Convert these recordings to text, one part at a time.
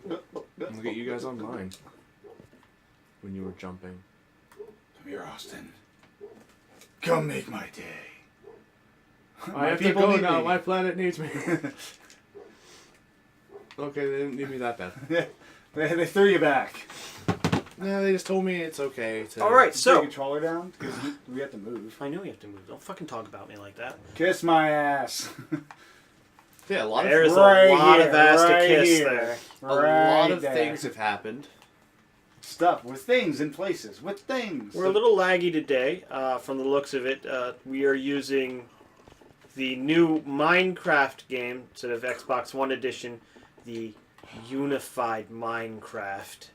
Look at you guys online. When you were jumping. Come here, Austin. Come make my day. I have to go now. My planet needs me. Okay, they didn't need me that bad. They threw you back. No, they just told me it's okay to... Alright, so... Put the controller down, because we have to move. I know you have to move. Don't fucking talk about me like that. Kiss my ass. Yeah, a lot of... There's a lot of ass to kiss there. A lot of things have happened. Stuff with things in places. With things. We're a little laggy today. From the looks of it, we are using the new Minecraft game, instead of Xbox One Edition, the Unified Minecraft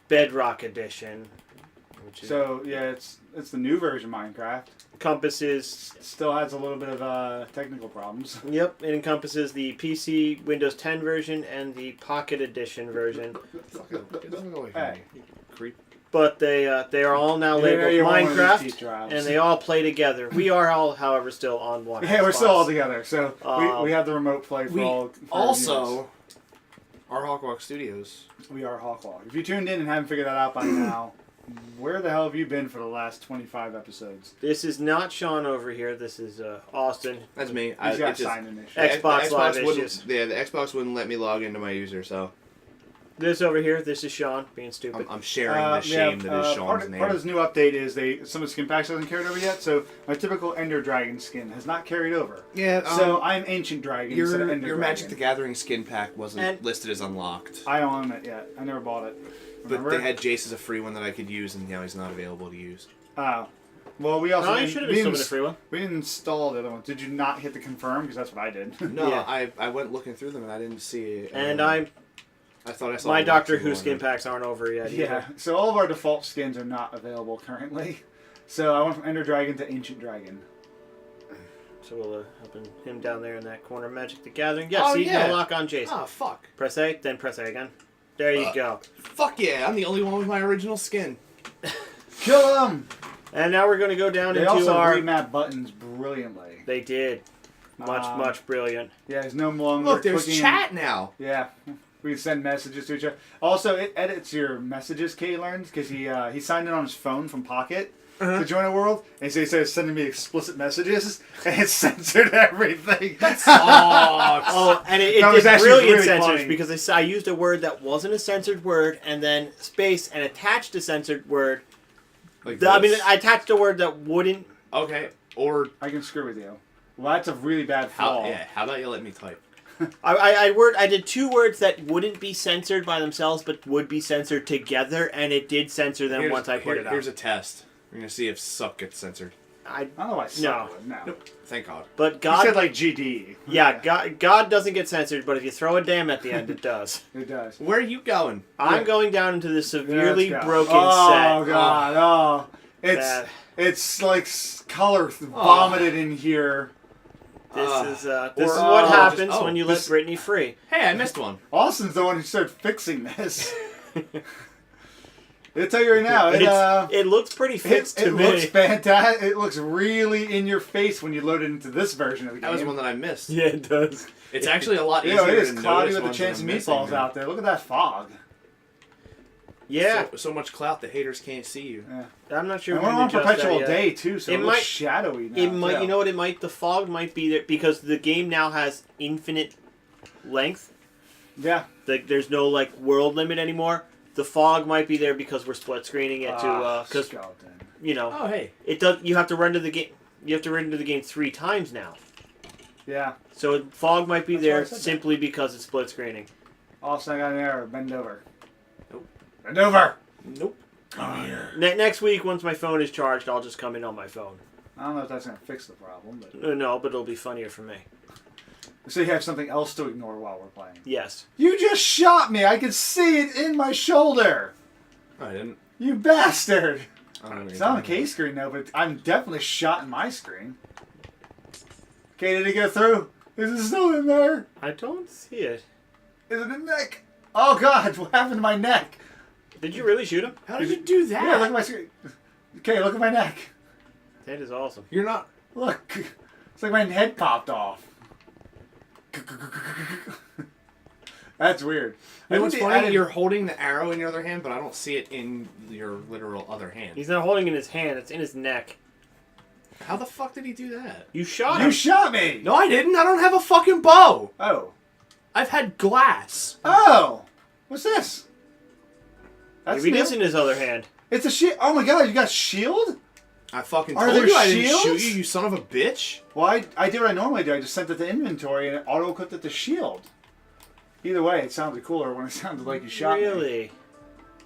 Bedrock Edition. Which is So, yeah, it's the new version of Minecraft. encompasses... Still has a little bit of technical problems. Yep, it encompasses the PC Windows 10 version and the Pocket Edition version. Hey. Creep. But they are all now labeled Minecraft, and they all play together. We are all, however, still on one. Yeah, we're Xbox. still all together, so we have the remote play for all. For Also, our HawkWalk Studios. we are HawkWalk. If you tuned in and haven't figured that out by now, where the hell have you been for the last 25 episodes? This is not Shawn over here. This is Austin. That's me. He's got sign-in issues. Xbox Live wouldn't- issues. Yeah, the Xbox wouldn't let me log into my user, so... This over here, this is Shawn being stupid. I'm sharing the shame that is Sean's name. Part of this new update is some of the skin packs hasn't carried over yet, so my typical Ender Dragon skin has not carried over. Yeah, so I'm Ancient Dragon instead of Ender your Dragon. Magic the Gathering skin pack wasn't listed as unlocked. I don't own it yet. I never bought it. Remember? But they had Jace as a free one that I could use, and now he's not available to use. Oh. Well, we also you should have been a free one. We didn't install the other one. Did you not hit the confirm? Because that's what I did. No, Yeah. I went looking through them and I didn't see it. And I thought I saw my one Doctor or two Who on skin there. packs aren't over yet either. Yeah. So all of our default skins are not available currently. So I went from Ender Dragon to Ancient Dragon. So we'll open him down there in that corner of Magic the Gathering. Yeah, Oh, see, yeah. no lock on Jason. Oh, fuck. Press A, then press A again. There you go. Fuck yeah, I'm the only one with my original skin. Kill them! And now we're going to go down They into also our... remap buttons brilliantly. They did. Much brilliant. Yeah, there's no longer Look, there's clicking. chat now. Yeah. We send messages to each other. Also, it edits your messages, Kay learned, because he signed in on his phone from Pocket to join a world, and so he started sending me explicit messages, and it censored everything. That sucks. Oh, and it That was did actually brilliant really censors funny. because I used a word that wasn't a censored word, and then space and attached a censored word. Like I mean, this? I attached a word that wouldn't. Okay, or... I can screw with you. Well, that's a really bad flaw. How about you let me type? I did two words that wouldn't be censored by themselves, but would be censored together, and it did censor them once I put it out. Here's a test. We're going to see if suck gets censored. I don't know why suck would. No. Nope. Thank God. But You God said like GD. Yeah, God doesn't get censored, but if you throw a damn at the end, it does. It does. Where are you going? I'm going down into the severely Let's go. broken Oh, set. God. Oh. Bad. It's like color vomited in here. This is what happens when you let this- Britney free. Hey, I missed one. Austin's the one who started fixing this. I'll tell you right now, It looks pretty fixed to it me. looks fantastic. It looks really in your face when you load it into this version of the game. That was one that I missed. Yeah, it does. It's actually a lot easier Yeah, it is to cloudy notice with the ones chance that of I'm missing, meatballs man. out there. Look at that fog. Yeah, So much clout the haters can't see you. Yeah. I'm not sure. And we we're can on adjust perpetual that yet. day too, so It it looks might- shadowy now. It might, too. you know what? It might. The fog might be there because the game now has infinite length. Yeah. There's no like world limit anymore. The fog might be there because we're split screening it to because skeleton. you know Oh, hey. it does. You have to render the game. You have to render the game 3 times now. Yeah. So fog might be That's why I there said that. simply because it's split screening. Also, I got an error. Bend over. Nope. Bend over. Nope. Come here. Next week, once my phone is charged, I'll just come in on my phone. I don't know if that's gonna fix the problem, but No, but it'll be funnier for me. so you have something else to ignore while we're playing. Yes. You just shot me. I could see it in my shoulder. I didn't. You bastard. I don't know what It's you're on the talking K screen though, but I'm definitely shot in my screen. Okay, did it go through? Is it still in there? I don't see it. Is it in the neck? Oh God, what happened to my neck? Did you really shoot him? about. How did you do that? Yeah, look at my screen. Okay, look at my neck. That is awesome. You're not... Look, it's like my head popped off. That's weird. You know what's think they funny? added- You're holding the arrow in your other hand, but I don't see it in your literal other hand. He's not holding it in his hand. It's in his neck. How the fuck did he do that? You shot You him. shot me! No, I didn't. I don't have a fucking bow. Oh. I've had glass. Oh! What's this? That's Maybe it new. is in his other hand. It's a shield. Oh my god, you got shield? I fucking Are told there you I didn't shoot shields? you, you son of a bitch. Well, I did what I normally do. I just sent it to inventory and it auto-equipped it to shield. Either way, it sounded cooler when it sounded like you shot me. Really?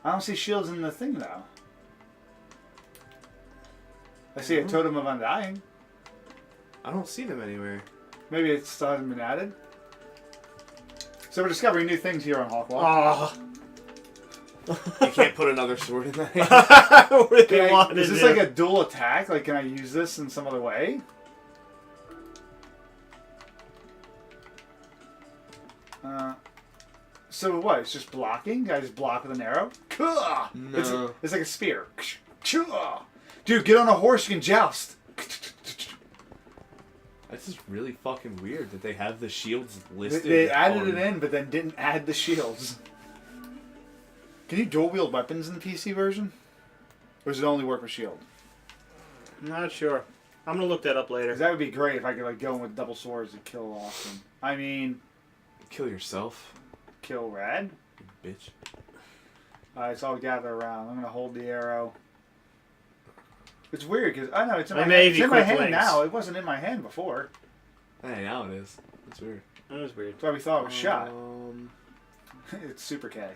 I don't see shields in the thing, though. I see a totem of undying. I don't see them anywhere. Maybe it still hasn't been added. So we're discovering new things here on HawkWalk. Oh. You can't put another sword in that hand. I really Can I- wanted is this to. like a dual attack? Like, can I use this in some other way? So what? It's just blocking? I just block with an arrow? Cool. No. It's like a spear. Dude, get on a horse, you can joust. This is really fucking weird that they have the shields listed. They added on- it in, but then didn't add the shields. Can you dual wield weapons in the PC version? Or does it only work with shield? I'm not sure. I'm gonna look that up later. Because that would be great if I could like go in with double swords and kill Austin. I mean, Kill yourself, kill Rad. you bitch. Alright, so I'll gather around. I'm gonna hold the arrow. It's weird because I know it's in I my may hand. have It's in my equipped hand wings. now. It wasn't in my hand before. Hey, now it is. That's weird. That was weird. That's why we thought it was shot. Um, It's Super K.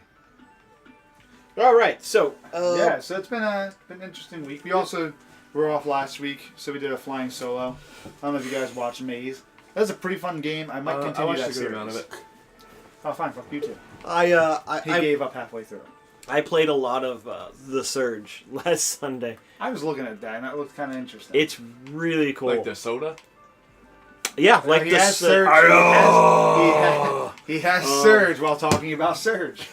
All right, so Yeah, so it's been an interesting week. We also were off last week, so we did a flying solo. I don't know if you guys watched Maze. That was a pretty fun game. I might I continue watched that a good series. amount of it. Oh, fine. Fuck you too. He I gave up halfway through. I played a lot of The Surge last Sunday. I was looking at that, and that looked kind of interesting. It's really cool. Like the soda? Yeah, like he the has Surge. He has Surge while talking about Surge.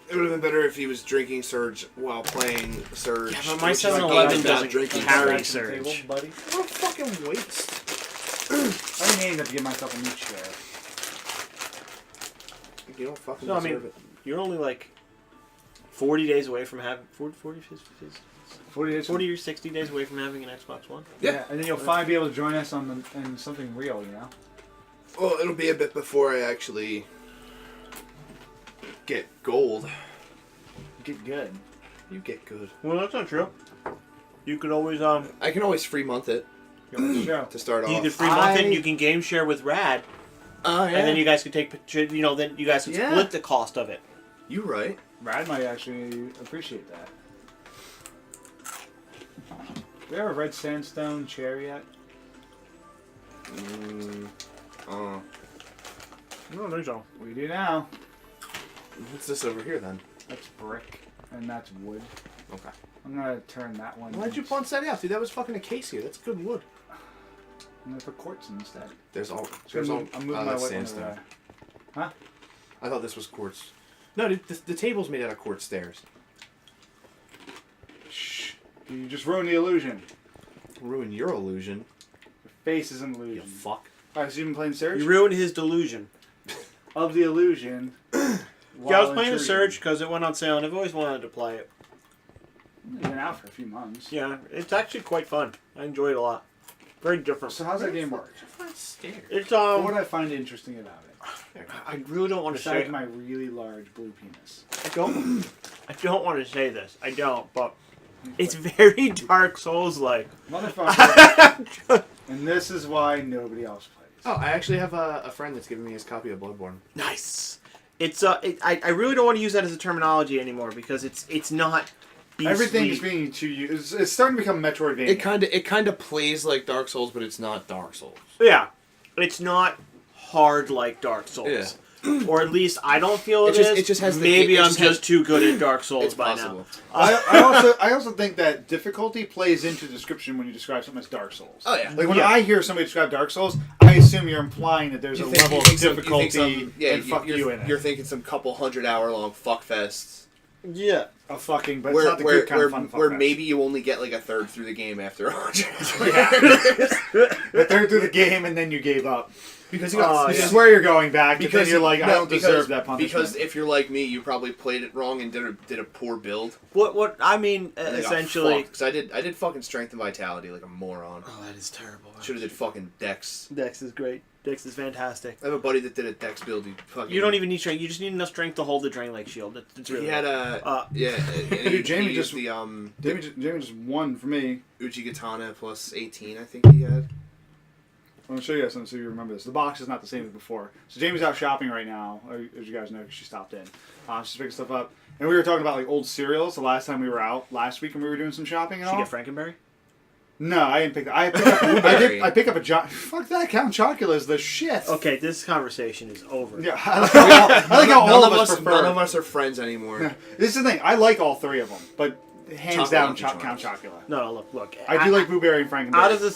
It would have been better if he was drinking Surge while playing Surge. Yeah, but my which is like 7-Eleven not doesn't drinking carry Back to the Surge. table, buddy. What a fucking waste. I may end up giving myself a new chair. You don't fucking No, I deserve mean, it. you're only like 40 days away from having 40 or 60 days away from having an Xbox One. Yeah, and then you'll finally be able to join us on in something real, you know. Well, it'll be a bit before I actually get gold. Get good. You get good. Well, that's not true. You could always I can always free month it Show. to start you off. could free month it and you can game share with Rad, Oh yeah. and then you guys could take then you guys could Yeah. split the cost of it. You right. Rad might actually appreciate that. Do we have a red sandstone chair yet? I don't think so. We do now. What's this over here then? That's brick, and that's wood. Okay. I'm gonna turn that one. Why'd you punch that out, dude? That was fucking acacia. That's good wood. I'm gonna put quartz instead. There's all. So There's all. I'm moving my that's white one over sandstone. there. Huh? I thought this was quartz. No, dude, the table's made out of quartz stairs. Shh. You just ruined the illusion. Ruin your illusion, Your face is an you illusion. fuck. Alright, so you've been playing Surge? You ruined his delusion. Of the illusion. Yeah, I was playing the Surge because it went on sale, and I've always wanted to play it. It's been out for a few months. Yeah, it's actually quite fun. I enjoy it a lot. Very different. So how's that game work? Stairs. It's What would I find interesting about it? I really don't want to say. Besides my really large blue penis. I don't want to say this. I don't, but it's very Dark Souls like. Motherfucker. And this is why nobody else plays. Oh, I actually have a friend that's giving me his copy of Bloodborne. Nice. It's I really don't want to use that as a terminology anymore because it's not. Beastly. Everything is being too used. It's starting to become Metroidvania. It kind of plays like Dark Souls, but it's not Dark Souls. Yeah, it's not hard like Dark Souls. Yeah. Or at least I don't feel It it just- is. it just has the- Maybe it I'm just just has- too good at Dark Souls It's by possible. now. I also think that difficulty plays into the description when you describe something as Dark Souls. Oh yeah. Like when Yeah. I hear somebody describe Dark Souls, I assume you're implying that there's a level of difficulty and fuck you in it. You're thinking some couple 100-hour-long fuck fests. Yeah. A fucking, but it's not the good kind of fun. Where maybe you only get like a third through the game after 100. A third through the game and then you gave up. Because you got, I swear you're going back, because then you're like, I don't because, deserve that punishment. Because if you're like me, you probably played it wrong and did a poor build. What I mean, essentially... Because I did fucking strength and vitality like a moron. Oh, that is terrible. Should have did fucking dex. Dex is great. Dex is fantastic. I have a buddy that did a dex build. You don't even need strength. You just need enough strength to hold the Drain Lake shield. It's really he had a... Dude, Jamie just won for me. Uchigatana plus 18, I think he had. I'm going to show you guys something so you remember this. The box is not the same as before. So Jamie's out shopping right now, as you guys know, because she stopped in. She's picking stuff up. And we were talking about like old cereals the last time we were out, last week when we were doing some shopping and all. Did you get Frankenberry? No, I didn't pick that. I pick up a fuck that, Count Chocula is the shit. Okay, this conversation is over. Yeah, I like how all of us prefer. None of us are friends anymore. This is the thing. I like all three of them, but hands down, Count Chocula. No, look. I do like Blueberry and Frankenberry. Out of the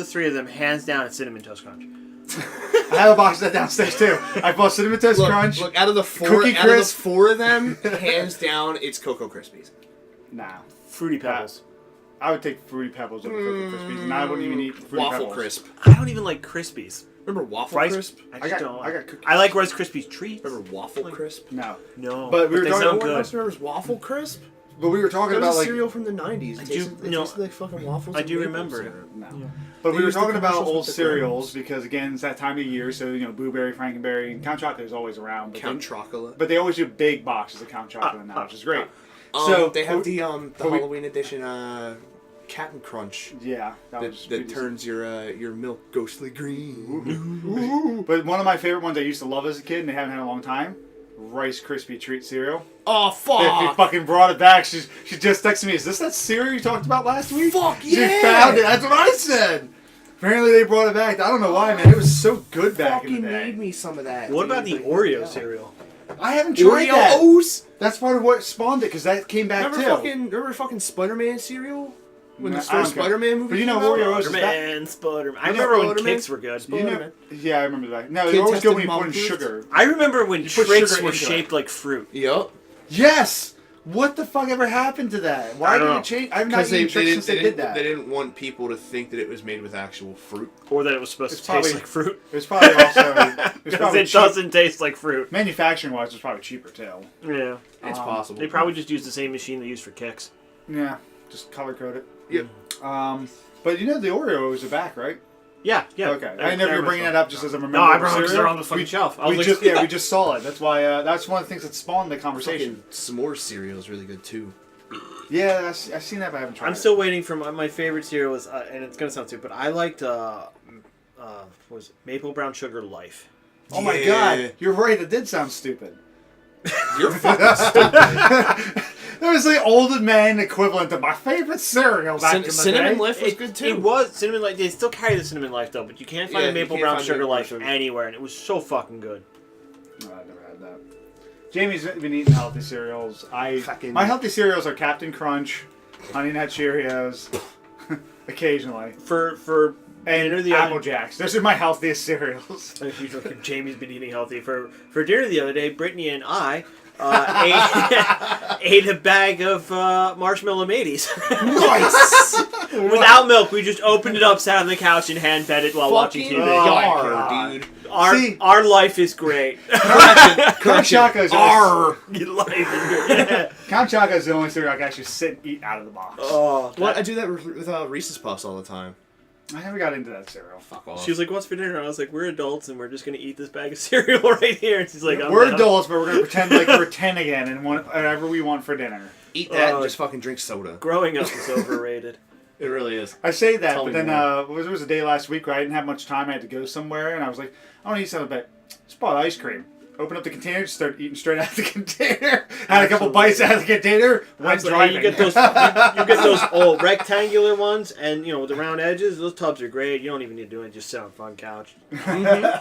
three of them, hands down, it's Cinnamon Toast Crunch. I have a box of that downstairs too. I bought Cinnamon Toast Crunch. Look, out of the four of them, hands down, it's Cocoa Krispies. Nah. Fruity Pebbles. I would take Fruity Pebbles over Cocoa Krispies, and I wouldn't even eat Fruity Waffle Pebbles. Crisp. I don't even like Krispies. Remember Waffle Crisp? I don't. I got cookies. I like Rice Krispies treats. Remember Waffle Crisp? No. But we were they talking sound about good. Remembers Waffle Crisp? But we were talking That was about a like cereal from the 90s. I It do- tasted no. like fucking waffles. I and do maple remember. syrup. no. Yeah. But They we were used the talking about commercials old with the cereals because again it's that time of year, so Blueberry, Frankenberry, and Count Chocula is always around. But Count Chocolate. but they always do big boxes of Count Chocula now, which is great. So they have the Halloween edition Captain Crunch Yeah, that turns your milk ghostly green. Ooh. But one of my favorite ones I used to love as a kid, and they haven't had in a long time, Rice Krispie Treat cereal. Oh fuck! He fucking brought it back. She just texted me, "Is this that cereal you talked about last week?" Fuck She yeah! found it. That's what I said. Apparently they brought it back. I don't know why, man. It was so good back in the Fucking day. made me some of that. What dude. about the Like, Oreo yeah. cereal? I haven't tried that. Oreos? That's part of what spawned it, because that came back Remember fucking Spider-Man cereal? When the I first don't care. Spider-Man movie But you know came out? Oreos is Spider-Man. I You know remember when Spider-Man? Kicks were good. Yeah, I remember that. No, Kid they always go tested when you put in mom sugar. I remember when You put Tricks sugar were into it. shaped like fruit. Yup. Yes! What the fuck ever happened to that? Why I did don't it know. change? I've not Because eaten Tricks since they did that. They didn't want people to think that it was made with actual fruit. Or that it was supposed It's to probably- taste like fruit. It was probably also... Because it doesn't taste like fruit. Manufacturing-wise, it's probably cheaper, too. Yeah. It's possible. They probably just used the same machine they used for Kicks. Yeah, just color-code it. Yep. But the Oreos are back, right? Yeah. Okay. I didn't know if you were bringing that up just as a remember. No, I brought them because they're on the fucking shelf. I was like, we just saw it. That's why. That's one of the things that spawned the conversation. Fucking s'more cereal is really good too. Yeah, I've seen that, but I haven't tried it. I'm still waiting for my favorite cereal was, and it's gonna sound stupid, but I liked what was it? Maple Brown Sugar Life. Oh my god, you're right. It did sound stupid. You're fucking stupid. That was the old man equivalent of my favorite cereal back in the Cinnamon day. Life was good too. It was Cinnamon Life. They still carry the Cinnamon Life though, but you can't find Yeah, a Maple you can't Brown find Sugar Maple Life Sugar. anywhere, and it was so fucking good. No, I've never had that. Jamie's been eating healthy cereals. My healthy cereals are Captain Crunch, Honey Nut Cheerios, occasionally, For and dinner the Apple other Jacks. Those are my healthiest cereals. Jamie's been eating healthy. For dinner the other day, Brittany and I ate a bag of marshmallow mateys. Nice. Without milk, we just opened it up, sat on the couch, and hand fed it while watching TV. Yar, dude. Our life is great. Count Chocula is Our life is great. Yeah. Count Chocula is the only cereal I can actually sit and eat out of the box. Oh, What? I do that with Reese's Puffs all the time. I never got into that cereal. Fuck off. She was like, "What's for dinner?" I was like, "We're adults and we're just gonna eat this bag of cereal right here." And she's like, We're down. adults, but we're gonna pretend like we're 10 again and want whatever we want for dinner. Eat that and just fucking drink soda. Growing up is overrated. It really is. I say that, Tell but me then there was a day last week where I didn't have much time. I had to go somewhere, and I was like, I want to eat something, but just bought ice cream. Open up the container, just start eating straight out of the container. Had a couple bites out of the container, went driving. You get those, you get those old rectangular ones, and with the round edges. Those tubs are great. You don't even need to do it. Just sit on a fun couch. Yeah,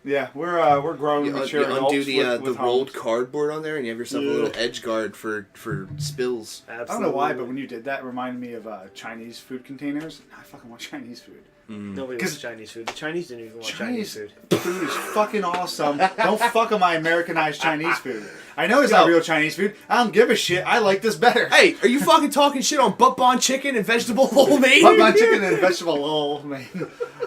Yeah, we're grown, You mature undo adults the with rolled homes. cardboard on there, and you have yourself a little edge guard for spills. Absolutely. I don't know why, but when you did that, it reminded me of Chinese food containers. I fucking want Chinese food. Nobody wants Chinese food. The Chinese didn't even want Chinese food. Food is fucking awesome. Don't fuck with my Americanized Chinese food. I know it's not real Chinese food. I don't give a shit. I like this better. Hey, are you fucking talking shit on butt bon chicken and vegetable lo mein? Butt my chicken and vegetable lo mein.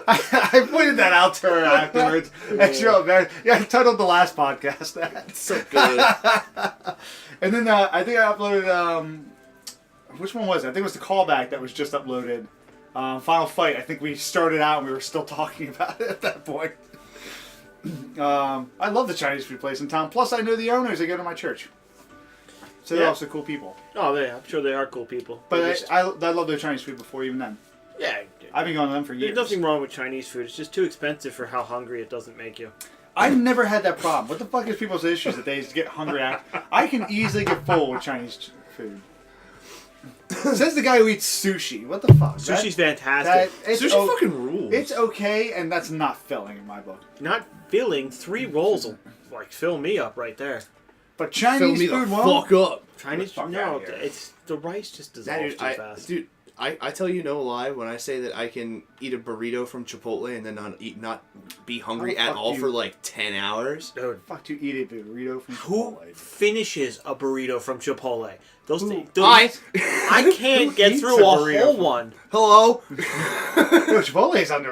I pointed that out to her afterwards. And she felt very, I titled the last podcast that. So good. And then I think I uploaded, which one was it? I think it was the callback that was just uploaded. Final Fight. I think we started out and we were still talking about it at that point. I love the Chinese food place in town. Plus, I know the owners. They go to my church. So they're also cool people. Oh, I'm sure they are cool people. But I love their Chinese food before even then. Yeah. I've been going to them for years. There's nothing wrong with Chinese food. It's just too expensive for how hungry it doesn't make you. I've never had that problem. What the fuck is people's issues that they just get hungry at? I can easily get full with Chinese food. Says the guy who eats sushi. What the fuck? Sushi's fantastic. Sushi fucking rules. It's okay, and that's not filling in my book. Not filling. 3 rolls will like fill me up right there. But Fill Chinese me food the won't. fuck up. Chinese fuck no, outta here. it's the rice just dissolves too fast. Dude, I tell you no lie when I say that I can eat a burrito from Chipotle and then not be hungry How the at fuck all do you- for like 10 hours. Dude, Fuck, do you eat a burrito from who Chipotle? finishes a burrito from Chipotle? Those I I can't get eats through a a burrito whole from- one. Hello. Yo, Chipotle's under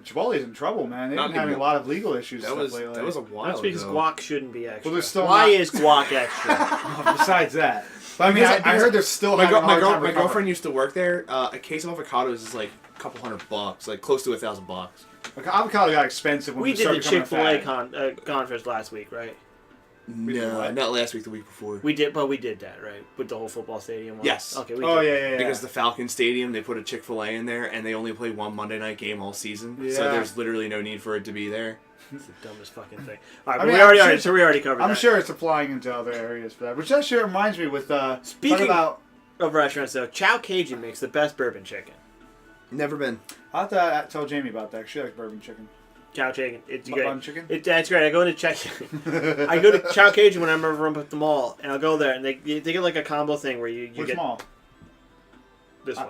Chipotle's in trouble, man. They've Not been having a anymore. lot of legal issues That stuff was lately. that was a while That's because ago. guac shouldn't be extra. Well, there's still Why not- is guac extra? Besides that, but I mean, I heard they're still having a hard time my recovering. girlfriend used to work there. A case of avocados is like a couple $100, like close to $1,000. Avocado got expensive when We we did the started becoming a Chick-fil-A fad. conference last week, right? did No, what? not last week. The week before. We did that, right? With the whole football stadium one? Yes. Okay, we Oh did. yeah. Because the Falcon Stadium, they put a Chick-fil-A in there, and they only play one Monday night game all season. So Yeah. there's literally no need for it to be there. It's the dumbest fucking thing. All right, I but mean, we already I'm already covered I'm that. sure it's applying into other areas for that. Which actually reminds me with Speaking talking about. of restaurants, though, Chow Cajun makes the best bourbon chicken. Never been. I have to tell Jamie about that. 'Cause she likes bourbon chicken. Chow Cajun. It's Bun great. chicken? That's great. I go to I go to Chow Cajun when I'm ever up at the mall, and I'll go there, and they get like a combo thing where you Which get mall? this one.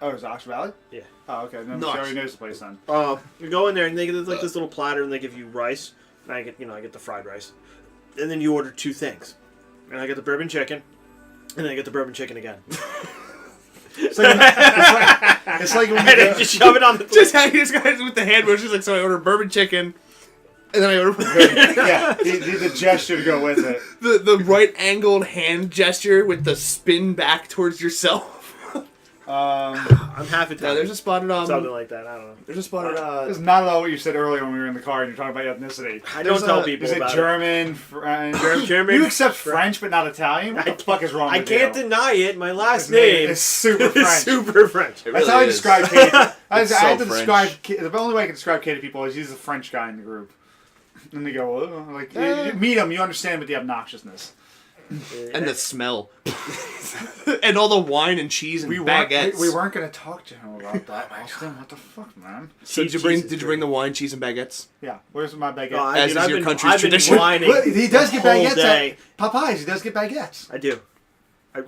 Oh, is it Ox Valley? Yeah. Oh, okay. No, Nice. she already knows the place then. You go in there and they get like this little platter and they give you rice. And I get the fried rice. And then you order 2 things. And I get the bourbon chicken. And then I get the bourbon chicken again. It's like when And you then just shove it on the Just how this guy's with the hand motions, like, so I order bourbon chicken, and then I order yeah, the gesture to go with it. the right angled hand gesture with the spin back towards yourself. I'm half No, Italian. there's a spot at Something like that. I don't know. there's a spot at That's not at all what you said earlier when we were in the car and you're talking about ethnicity. I don't There's tell a- people Is it about German, French? German, You accept French. French but not Italian? What the fuck is wrong I with can't you? deny it. My last His name name is super French. super French. It That's really how I is. describe Katie. I It's had so to French. describe the only way I can describe Katie to people is he's the French guy in the group. And they go, oh, like, you meet him, you understand with the obnoxiousness. And the smell. And all the wine and cheese and baguettes. We weren't going to talk to him about that, Austin. What the fuck, man? So did you bring the wine, cheese, and baguettes? Yeah, where's my baguette? Oh, As is your country's tradition. Been whining Well, he does get the whole baguettes day. at Popeyes. He does get baguettes. I do.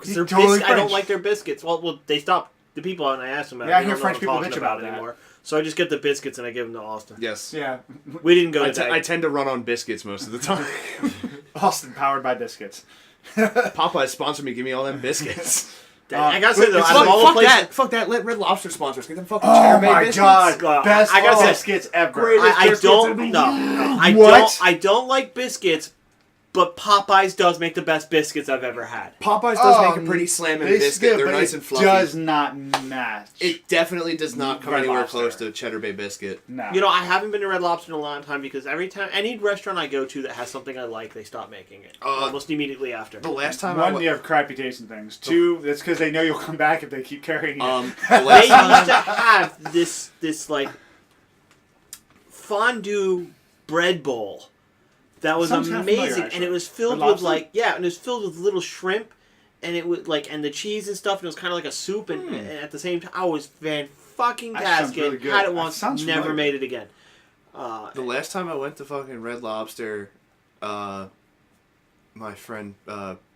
He's Their totally I don't French. like their biscuits. Well, they stopped the people and I asked them. Yeah, I they hear don't know French what I'm people talking bitch about that. anymore. So I just get the biscuits and I give them to Austin. Yes. Yeah. We didn't go today. I tend to run on biscuits most of the time. Austin, powered by biscuits. Popeye sponsor me, give me all them biscuits. I gotta say though, it's out of like- all the places, Fuck that. Let Red Lobster sponsor us. Get them fucking Oh cheddar my biscuits. god. Well, Best I gotta say- biscuits ever. Greatest I biscuits don't in the know. I What? don't like biscuits, but Popeyes does make the best biscuits I've ever had. Popeyes does make a pretty slamming biscuit. They're but nice it and fluffy. does not match. It definitely does not come Red anywhere Lobster. close to a Cheddar Bay biscuit. No. You know, I haven't been to Red Lobster in a long time because every time any restaurant I go to that has something I like, they stop making it almost immediately after. The last time One, you have crappy tasting things. Two, it's because they know you'll come back if they keep carrying it. the They last used time to have this like fondue bread bowl that was Sounds kinda familiar, amazing, actually. and it was filled Red with Lobster? and it was filled with little shrimp, and it was like and the cheese and stuff, and it was kind of like a soup, and at the same time, I was fucking That sounds tastic. really good. Had it That once, sounds never familiar. made it again. The last time I went to fucking Red Lobster, my friend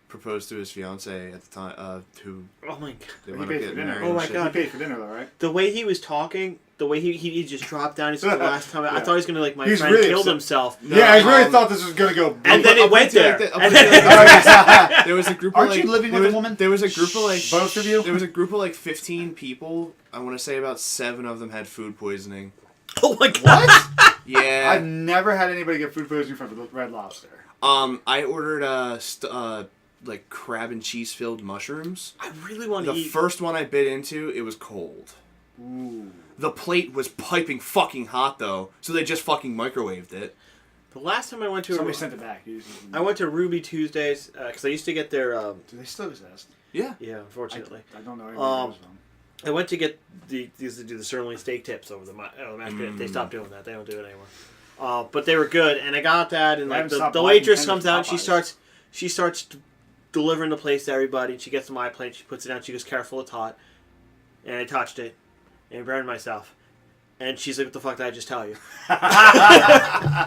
proposed to his fiance at the time. Who? Oh my god! They He want paid to for get dinner. married. Oh and my shit. God. He paid for dinner though, right? The way he was talking, the way he just dropped down. He said the last time I thought he was gonna like my He's friend really killed upset. himself. No, Yeah, I really thought this was gonna go. And then it went there. There was a group. Aren't of, like, you living there with was, a woman? There was a group of like Both of you? There was a group of like 15 people. I want to say about 7 of them had food poisoning. Oh my god! What? Yeah. I've never had anybody get food poisoning from Red Lobster. I ordered like crab and cheese filled mushrooms. I really want to The eat. first one I bit into, it was cold. Ooh. The plate was piping fucking hot though, so they just fucking microwaved it. The last time I went to Somebody sent it back. I went to Ruby Tuesdays because I used to get their. Do they still exist? Yeah. Yeah, unfortunately. I don't know anybody I went to get they used to do the sirloin steak tips over the mashed potatoes. They stopped doing that. They don't do it anymore. But they were good, and I got that, and I like haven't stopped the liking waitress tenders comes out, from and Popeyes. she starts delivering the plates to everybody, and she gets to my plate, she puts it down, she goes, "Careful, it's hot," and I touched it, and burned myself, and she's like, "What the fuck did I just tell you?"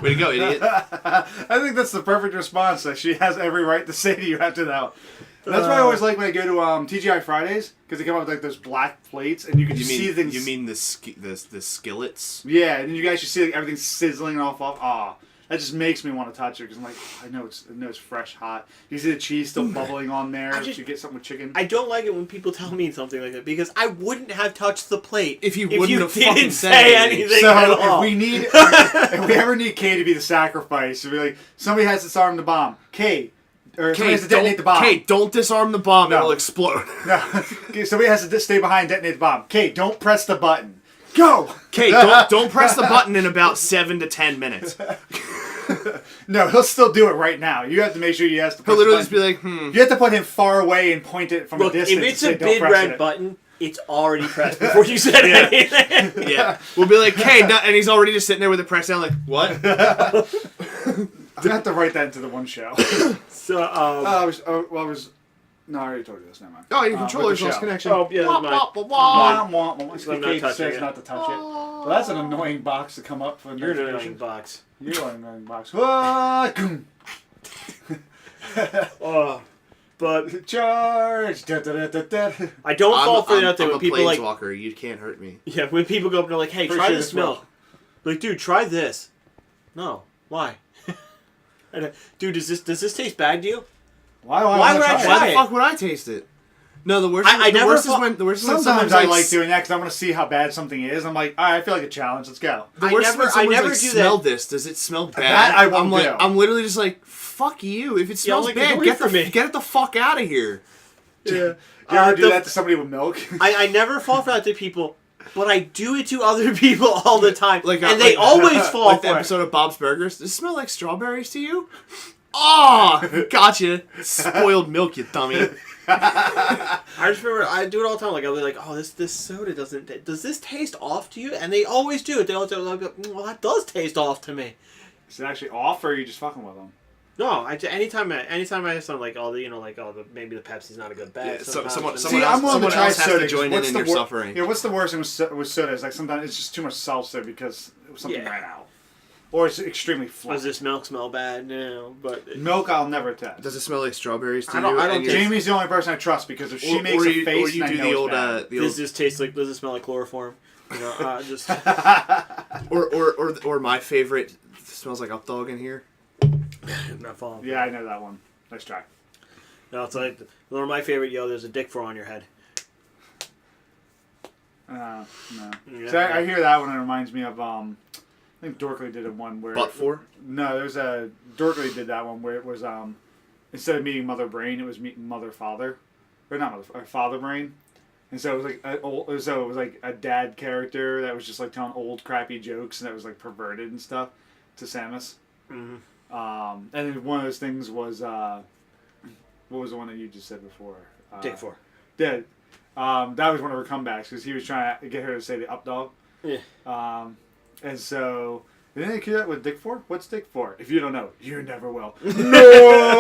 Way to go, idiot. I think that's the perfect response that she has every right to say to you after that. That's why I always like when I go to TGI Fridays, because they come up with like those black plates, and you can just see things. You mean the skillets? Yeah, and you guys just see like everything sizzling off. Ah, that just makes me want to touch it because I'm like, I know it's fresh, hot. You see the cheese still bubbling on there. I just- you get something with chicken. I don't like it when people tell me something like that because I wouldn't have touched the plate If you wouldn't have didn't fucking say said anything so at all. if we ever need Kay to be the sacrifice, we'll be like, somebody has to disarm the bomb. Kay, or somebody has to detonate the bomb. Kay, don't disarm the bomb. No. It'll explode. No, okay, somebody has to stay behind, detonate the bomb. Kay, don't press the button. Go. Kay, don't press the button in about 7 to 10 minutes. No, he'll still do it right now. You have to make sure he has to. He'll Press literally the just be button. like, You have to put him far away and point it from Look, a if distance. it's and a say, "Don't big press red it." button, it's already pressed before you said anything. yeah. We'll be like, Kay, no, and he's already just sitting there with it pressed down, like, what? I'm gonna have to write that into the one show. So, No, I already told you this. Never mind. Oh, your with controller's the lost show. connection. Oh, yeah, that's mine. Wah, wah, wah. So I'm not Kate touching says it. not to touch it. Well, that's an annoying box to come up for You're an annoying notification. box. You're an annoying box. Ah, goom. But Charge! Da, da, da, da, da. I don't fall for that thing I'm when a people like, planeswalker. You can't hurt me. yeah, when people go up and they're like, "Hey, try Appreciate this this well. milk." Like, dude, try this. No, why? And, dude, does this taste bad to you? Why Why would I try try Why it? the fuck would I taste it? No, the worst. I the never worst is thought- when the worst is when Sometimes someone's I like doing that because I want to see how bad something is. I'm like, all right, I feel like a challenge. Let's go. The I worst never- is when I someone's never like, do that. smell this. Does it smell bad? That I won't I'm like, do. I'm literally just like, fuck you. If it smells like, bad, get away get from me. the fuck out of here. Yeah. You ever do that to somebody with milk? I never fall for that to people, but I do it to other people all the time, Like, and they always fall Like the for it. episode of Bob's Burgers. Does it smell like strawberries to you? Oh, gotcha. Spoiled milk, you dummy. I just remember I do it all the time. Like I'll be like, "Oh, this soda doesn't. Does this taste off to you?" And they always do. They always like, "Well, that does taste off to me." Is it actually off, or are you just fucking with them? No, anytime I have something like maybe the Pepsi's not a good bet. Yeah, sometimes. someone See, I'm willing to someone try else has soda. to join in your suffering. Yeah, what's the worst thing with soda? Is like sometimes it's just too much salsa because something Yeah. ran out, or it's extremely flat. Does this milk smell bad? No, but Milk, I'll never test. Does it smell like strawberries to I don't- you? I don't And think- you're- Jamie's the only person I trust because if she or- makes or a you- face, or you then I do know the it's old bad. the does old this taste like? Does it smell like chloroform? You know, just or my favorite smells like up dog in here. not falling. Yeah, I know that one. Nice try. No, it's like one of my favorite. There's a dick fur on your head. No. Yeah. So I hear that one. It reminds me of I think Dorkley did one where. Butt for? No, there's a Dorkley did that one where it was instead of meeting Mother Brain, it was meeting Mother Father, or not Mother Father Brain, and so it was like a dad character that was just like telling old crappy jokes and that was like perverted and stuff to Samus. Mm-hmm. And then one of those things was what was the one that you just said before? Dick fur. Dead. That was one of her comebacks because he was trying to get her to say the up dog. Yeah. And so, didn't they do that with Dick for? What's Dick for? If you don't know, you never will. No!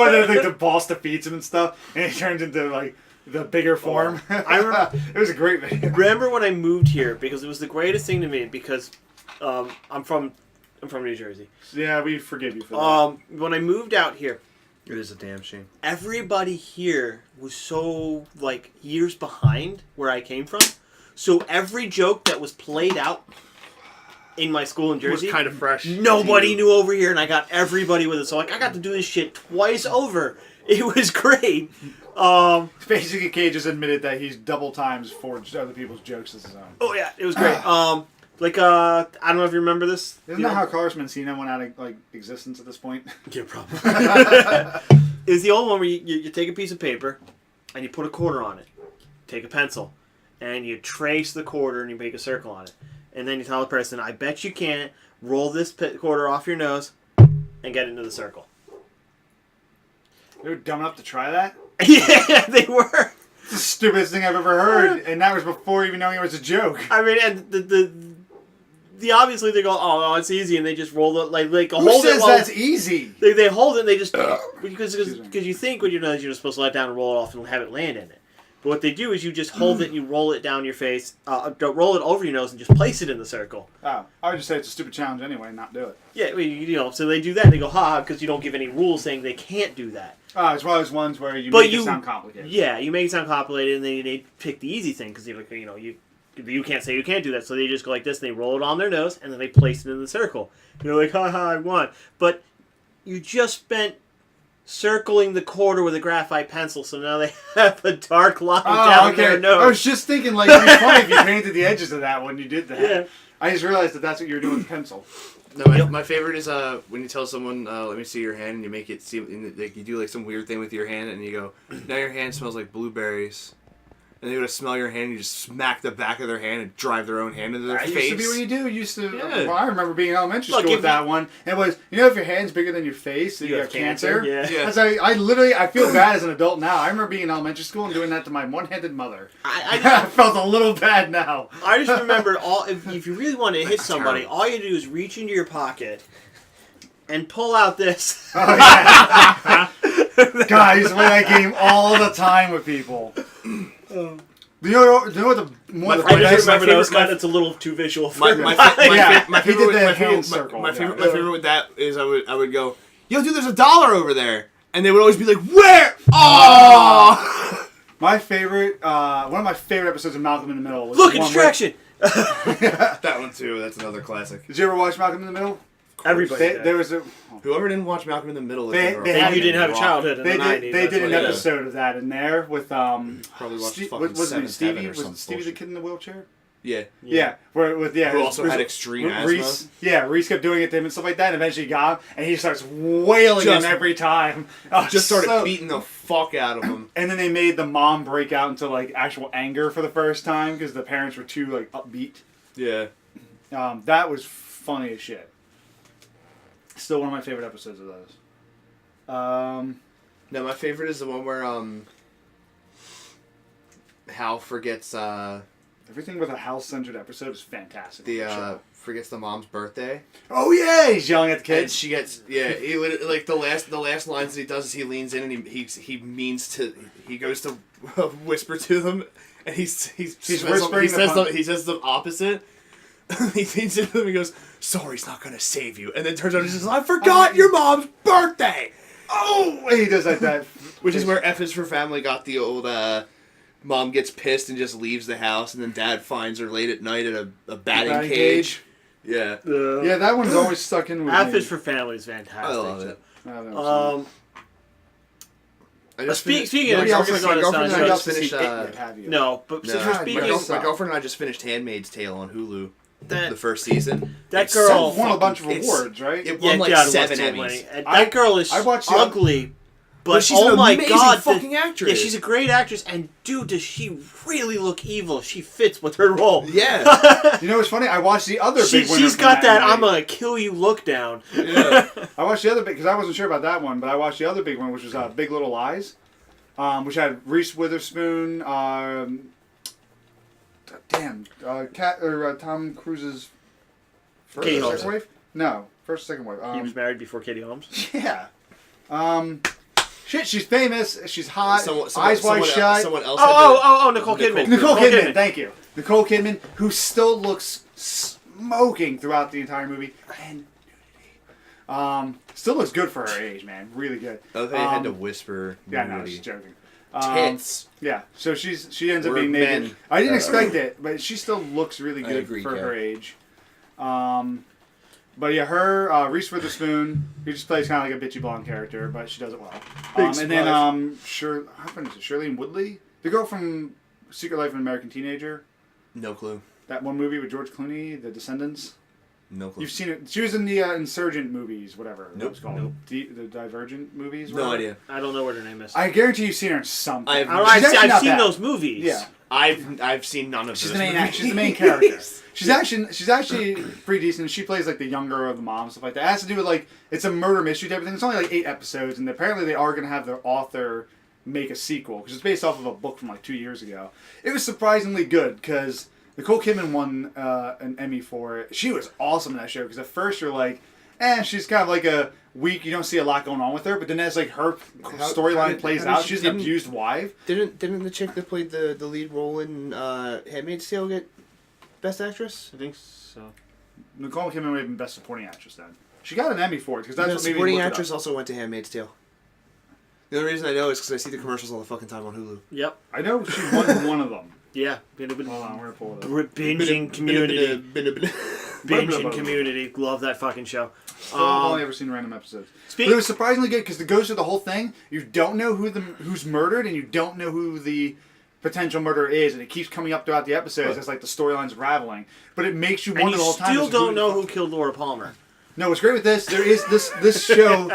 And then like, the boss defeats him and stuff, and he turns into like the bigger form. I remember, it was a great video. remember when I moved here because it was the greatest thing to me because I'm from I'm from New Jersey. Yeah, we forgive you for that. When I moved out here, It is a damn shame. everybody here was so like years behind where I came from. So every joke that was played out in my school in It was Jersey, kind of fresh. nobody knew over here, and I got everybody with it. So like I got to do this shit twice over. It was great. Basically, Kay just admitted that he's double times forged other people's jokes as his own. Oh yeah, it was great. I don't know if you remember this. Isn't that how Carlos Mencina went out of existence at this point? Yeah, probably. It was the old one where you take a piece of paper and you put a quarter on it. Take a pencil and you trace the quarter and you make a circle on it. And then you tell the person, I bet you can't roll this quarter off your nose and get into the circle. They were dumb enough to try that? Yeah, they were. It's the stupidest thing I've ever heard, and that was before even knowing it was a joke. I mean, and the obviously they go, oh, no, it's easy, and they just roll it like Who hold says it. That's easy? They hold it, and they just because Excuse me. you think when you're just supposed to let it down and roll it off and have it land in it. But what they do is you just hold it and you roll it down your face, roll it over your nose, and just place it in the circle. Oh, I would just say it's a stupid challenge anyway, and not do it. Yeah, so they do that, and they go, ha, because you don't give any rules saying they can't do that. Oh, it's one of those ones where you make it sound complicated. Yeah, you make it sound complicated, and then they pick the easy thing, because you can't say you can't do that, so they just go like this, and they roll it on their nose, and then they place it in the circle. You're like, ha, I won. But you just spent circling the quarter with a graphite pencil, so now they have a dark line down their nose. I was just thinking, like, it'd be funny if you painted the edges of that when you did that. Yeah. I just realized that that's what you were doing with pencil. No, my favorite is when you tell someone, let me see your hand, and you make it seem like you do like some weird thing with your hand, and you go, now your hand smells like blueberries. And they go to smell your hand, and you just smack the back of their hand and drive their own hand into their face. That used to be what you do. Yeah. Well, I remember being in elementary Look, school with if that one. And it was, if your hand's bigger than your face, you have cancer. Yeah. Yeah. That's I feel bad as an adult now. I remember being in elementary school and doing that to my one-handed mother. I felt a little bad now. I just remembered if you really want to hit somebody, terrible. all you do is reach into your pocket and pull out this. Oh, yeah. God, I used to play that game all the time with people. Do you know what one of the I just remember favorite- those guys. That's a little too visual for me. Yeah, my he did favorite, the my hand favorite, circle. my Yeah. favorite with that is I would go, yo, dude, there's $1 over there, and they would always be like, where? Oh! My favorite, one of my favorite episodes of Malcolm in the Middle was Look, the one where- distraction. That one too. That's another classic. Did you ever watch Malcolm in the Middle? Everybody. did. There was a. Whoever didn't watch Malcolm in the Middle, They And you didn't have a childhood in They the 90s. did that's an what it is. episode of that in there with Probably watched fucking wasn't it Seventh Stevie? Heaven or Was it some Stevie the bullshit. kid in the wheelchair? Yeah. Yeah, Who also had extreme Reese, asthma. Yeah, Reese kept doing it to him and stuff like that. And eventually he got him, and he starts wailing Just- him every time. Oh, Just started so- beating the fuck out of him. And then they made the mom break out into like actual anger for the first time because the parents were too like upbeat. Yeah. That was funny as shit. Still one of my favorite episodes of those. No, my favorite is the one where Hal forgets Everything with a house-centered episode is fantastic. forgets the mom's birthday. Oh yeah, he's yelling at the And kids. she gets he literally, like the last lines that he does is he leans in and he goes to whisper to them, and he whispering he says the opposite. He leans into them and he goes, "Sorry's not gonna save you," and then turns out he says, "I forgot your mom's birthday." Oh, he does like that. Which is where F is for Family got the old mom gets pissed and just leaves the house, and then dad finds her late at night at a batting cage. Yeah. Yeah, that one's always stuck in with Half me. is for Family is fantastic. I love it. I don't know. I just Speaking of, Nobody else we're has going to seen- sound nobody else shows. has finished, seen it yet, have you? No, but since we're God, speaking, my my girlfriend and I just finished Handmaid's Tale on Hulu. that The first season. that It's girl won a bunch of it's- awards, right? It yeah, won like God, it was 7 so Emmys. many. And that girl is I watched the- ugly, but But she's oh an my amazing god, fucking actress. Yeah, she's a great actress, and dude, does she really look evil? She fits with her role. Yeah. You know what's funny? I watched the other big winner. She's from got that night. "I'm gonna kill you" look down. Yeah. I watched the other big because I wasn't sure about that one, but I watched the other big one, which was Big Little Lies, which had Reese Witherspoon, Tom Cruise's first Katie or Holmes. second wife. No, first or second wife. He was married before Katie Holmes. Yeah. Shit, she's famous. She's hot. Someone eyes wide shut. Someone else. had Oh, Nicole Kidman. Nicole Kidman. Thank you. Nicole Kidman, who still looks smoking throughout the entire movie, and Still looks good for her age, man. Really good. I thought you had to whisper. Yeah, no, nudity. just joking. Tits. Yeah, so she ends up We're being naked. men. I didn't expect it, but she still looks really I good agree, for Kat. her age. But yeah, her Reese Witherspoon, who just plays kind of like a bitchy blonde character, but she does it well. And then how is it? Shirley Woodley, the girl from Secret Life of an American Teenager, No clue. that one movie with George Clooney, The Descendants. No clue. You've seen it. She was in the Insurgent movies, whatever that Nope. was called. Nope. The Divergent movies. No whatever. idea. I don't know what her name is. I guarantee you've seen her in something. I've- I've not seen bad. those movies. Yeah. I've seen none of She's those the main. movies. She's the main character. She's actually pretty decent. She plays like the younger of the mom, stuff like that. It has to do with like it's a murder mystery type of thing. It's only like 8 episodes, and apparently they are going to have the author make a sequel because it's based off of a book from like 2 years ago. It was surprisingly good because Nicole Kidman won an Emmy for it. She was awesome in that show because at first you're like, she's kind of like a weak. You don't see a lot going on with her, but then as like her storyline plays out, she's an abused wife. Didn't the chick that played the lead role in Handmaid's Tale get Best Actress? I think so. Nicole Kidman would have been Best Supporting Actress then. She got an Emmy for it because that's The what made me supporting look it actress up. also went to Handmaid's Tale. The only reason I know is because I see the commercials all the fucking time on Hulu. Yep. I know she won one of them. Yeah. Hold on, we're gonna pull it up. Binging Community. Binging Community. Love that fucking show. I've only ever seen random episodes. But Speak- it was surprisingly good because it goes through the whole thing. You don't know who's murdered, and you don't know who the potential murderer is, and it keeps coming up throughout the episodes as like the storyline's raveling. But it makes you and wonder you the whole time. still as to don't know who killed Laura Palmer. No, what's great with this, there is this show.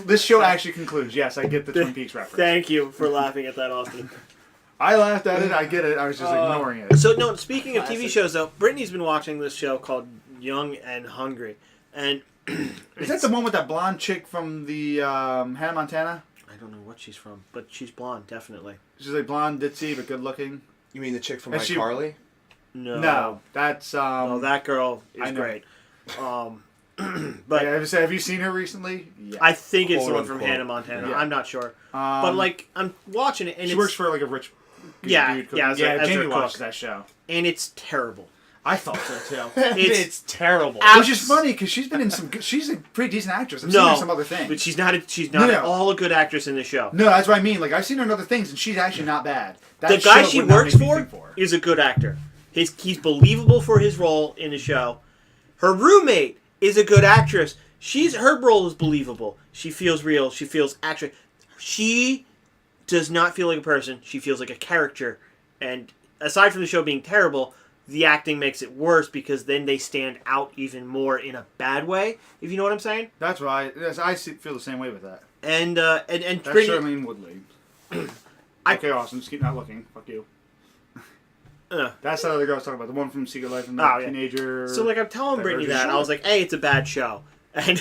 This show actually concludes. Yes, I get the Twin Peaks reference. Thank you for laughing at that, Austin. I laughed at it. I get it. I was just ignoring it. So, no, speaking of TV shows, though, Brittany's been watching this show called Young and Hungry. And Is that the one with that blonde chick from the Hannah Montana? I don't know what she's from, but she's blonde, definitely. She's like blonde, ditzy, but good looking. You mean the chick from And she- iCarly? No, that's No, that girl I is know. great. But But have you seen her recently? Yeah. I think it's the Quote, one from unquote. Hannah Montana. Yeah. I'm not sure. But, like, I'm watching it, and she it's, works for like a rich Yeah, dude. yeah, as a Jamie cook. watches that show. and it's terrible. I thought so too. It's terrible. ab- Which is funny because she's been in some. She's a pretty decent actress. I've seen her No, in some other things. but she's not No. at all a good actress in the show. No, that's what I mean. Like I've seen her in other things, and she's actually not bad. That The guy show she would not works make me for think her. is a good actor. He's believable for his role in the show. Her roommate is a good actress. Her role is believable. She feels real. She feels actually. She does not feel like a person. She feels like a character. And aside from the show being terrible, the acting makes it worse because then they stand out even more in a bad way. If you know what I'm saying. That's why I feel the same way with that. And That's Brittany, Charlene Woodley. Okay, awesome. Just keep not looking. Fuck you. That's the other girl I was talking about. The one from Secret Life of the Oh, yeah. Teenager. so like I'm telling Brittany Divergent. that I was like, A, it's a bad show, and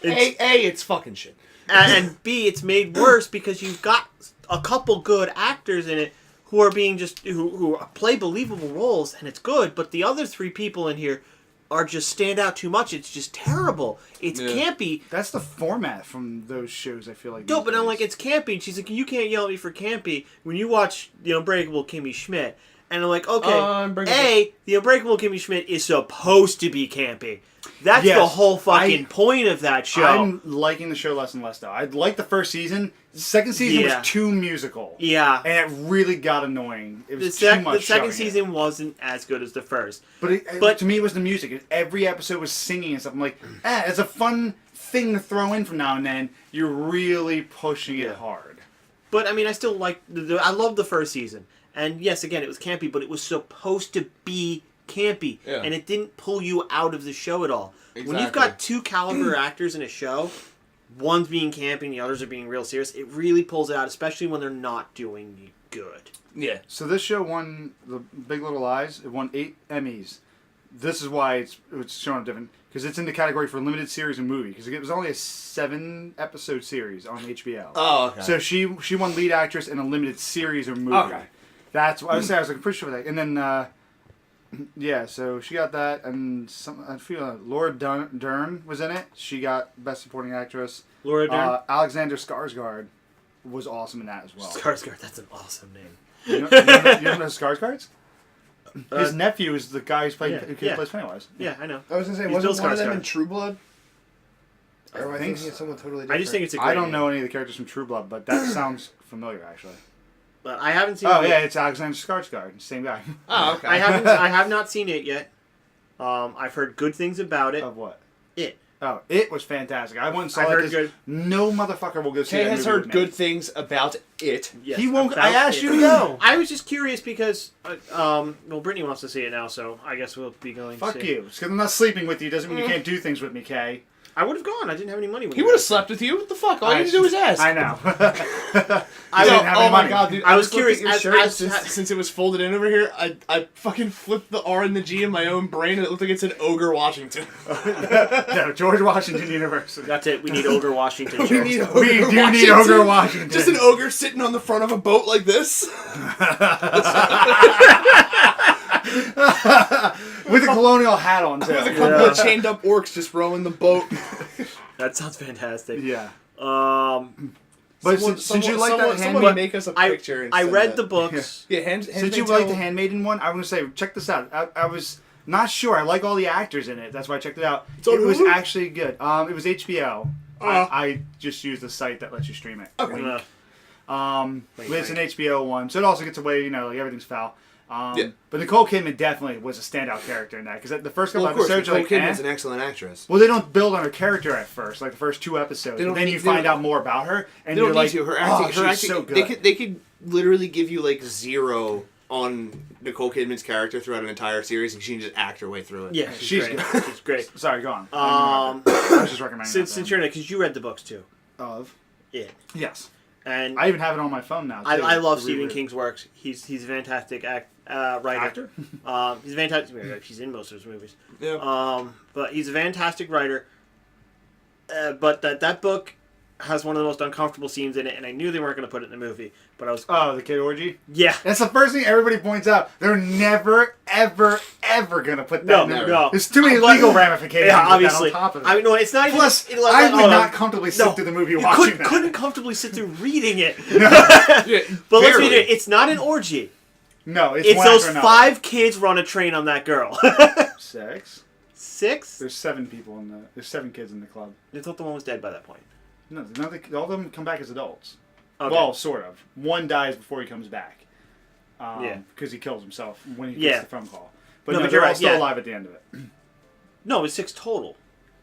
It's fucking shit. and B, it's made worse because you've got a couple good actors in it who are being just who play believable roles, and it's good. But the other 3 people in here are just stand out too much. It's just terrible. It's Yeah. campy. That's the format from those shows. I feel like. No, these but I'm days. like, it's campy. And she's like, you can't yell at me for campy when you watch The Unbreakable Kimmy Schmidt. And I'm like, okay, Unbreakable. The Unbreakable Kimmy Schmidt is supposed to be campy. That's Yes, the whole fucking point of that show. I'm liking the show less and less though. I liked the first season. The second season Yeah. was too musical. Yeah. And it really got annoying. It The, was too much the second showing season it. wasn't as good as the first. But to me, it was the music. Every episode was singing and stuff. I'm like, it's a fun thing to throw in from now and then. You're really pushing it hard. But I mean, I still like. I love the first season. And yes, again, it was campy, but it was supposed to be campy, Yeah. and it didn't pull you out of the show at all. When you've Exactly. got 2 caliber actors in a show, one's being campy and the others are being real serious, it really pulls it out, especially when they're not doing good. Yeah. So this show won the Big Little Lies. It won 8 Emmys. This is why it's shown up different because it's in the category for limited series and movie because it was only a 7-episode series on HBO. Oh, okay. So she won lead actress in a limited series or movie. Okay. That's what I was saying. I was like pretty sure of that. And then yeah, so she got that, and I feel Laura Dern was in it. She got Best Supporting Actress. Laura Dern? Alexander Skarsgård was awesome in that as well. Skarsgård, that's an awesome name. You don't know Skarsgård's? His nephew is the guy who plays Pennywise. Yeah, I know. I was gonna say, He's wasn't Bill one of them Skarsgård. in True Blood? Or am I think thinking of so. someone totally different? I just think it's a great I don't name. know any of the characters from True Blood, but that sounds familiar actually. But I haven't seen. Oh it yeah, yet. it's Alexander Skarsgård, same guy. Oh, okay. I have not seen it yet. I've heard good things about it. Of what? It. Oh, it was fantastic. I went and saw I've it heard 'cause good. no motherfucker will go see Kay that has movie heard with good me. things about it. Yes, He won't. about I asked it. you to go. I was just curious because, well, Brittany wants to see it now, so I guess we'll be going. Fuck to see you. Just 'cause I'm not sleeping with you doesn't mean you can't do things with me, Kay. I would have gone. I didn't have any money. When He you would have guys slept with you. What the fuck? All you I- had to do was ask. I know. I didn't don't- have oh any my money. god, dude! I was just looked at curious your as- shirt as- since it was folded in over here. I fucking flipped the R and the G in my own brain, and it looked like it said Ogre Washington. No, George Washington University. That's it. We need Ogre Washington. We shirts. need We Ogre do need Washington. Ogre Washington. Just an ogre sitting on the front of a boat like this. With a colonial hat on too. With a couple of chained up orcs just rowing the boat. That sounds fantastic. Yeah. But But since you like that someone handmaid, make us a I picture. And I send read that. the books. Yeah, since you like the Handmaiden one, I want to say check this out. I was not sure. I like all the actors in it. That's why I checked it out. on It was Hulu? actually good. It was HBO. I just used the site that lets you stream it. Okay. Wink. Wink, But it's an wink. HBO one, so it also gets away. Like everything's foul. Yeah. But Nicole Kidman definitely was a standout character in that because the first couple Well, of course, episodes, you're Nicole like, Kidman's an excellent actress. well, they don't build on her character at first, like the first 2 episodes. They But don't then need- you they find don't- out more about her, and They you're don't like, need to. Her oh, acting, her she's acting. so They good. could literally give you like 0 on Nicole Kidman's character throughout an entire series, and she can just act her way through it. Yeah, She's great. good. She's great. Sorry, go on. Um, I was just recommending since you're in it, because you read the books too. of Yeah. yes, And I even have it on my phone now. Too, I love to Stephen reread. King's works. He's a fantastic writer. Actor? He's a fantastic. He's in most of his movies. Yeah. But he's a fantastic writer. But that book has one of the most uncomfortable scenes in it, and I knew they weren't going to put it in the movie. But I was Oh, the kid orgy. yeah. That's the first thing everybody points out. They're never, ever, ever gonna put that. No, in no. There's too many But- legal ramifications. Yeah, with that obviously. on top of it. I mean, no, it's not even. Plus, it- I would hold on. not comfortably sit through the movie You watching that. couldn't comfortably sit through reading it. Yeah, But let's be barely. clear, it's not an orgy. No, it's It's one those after another. 5 kids run a train on that girl. 6. 6? There's 7 people in the. There's 7 kids in the club. I thought the one was dead by that point. No, all of them come back as adults. Okay. Well, sort of. One dies before he comes back. Yeah. Because he kills himself when he Yeah. gets the phone call. But No, no, but they're you're all right, still yeah. alive at the end of it. No, it was 6 total.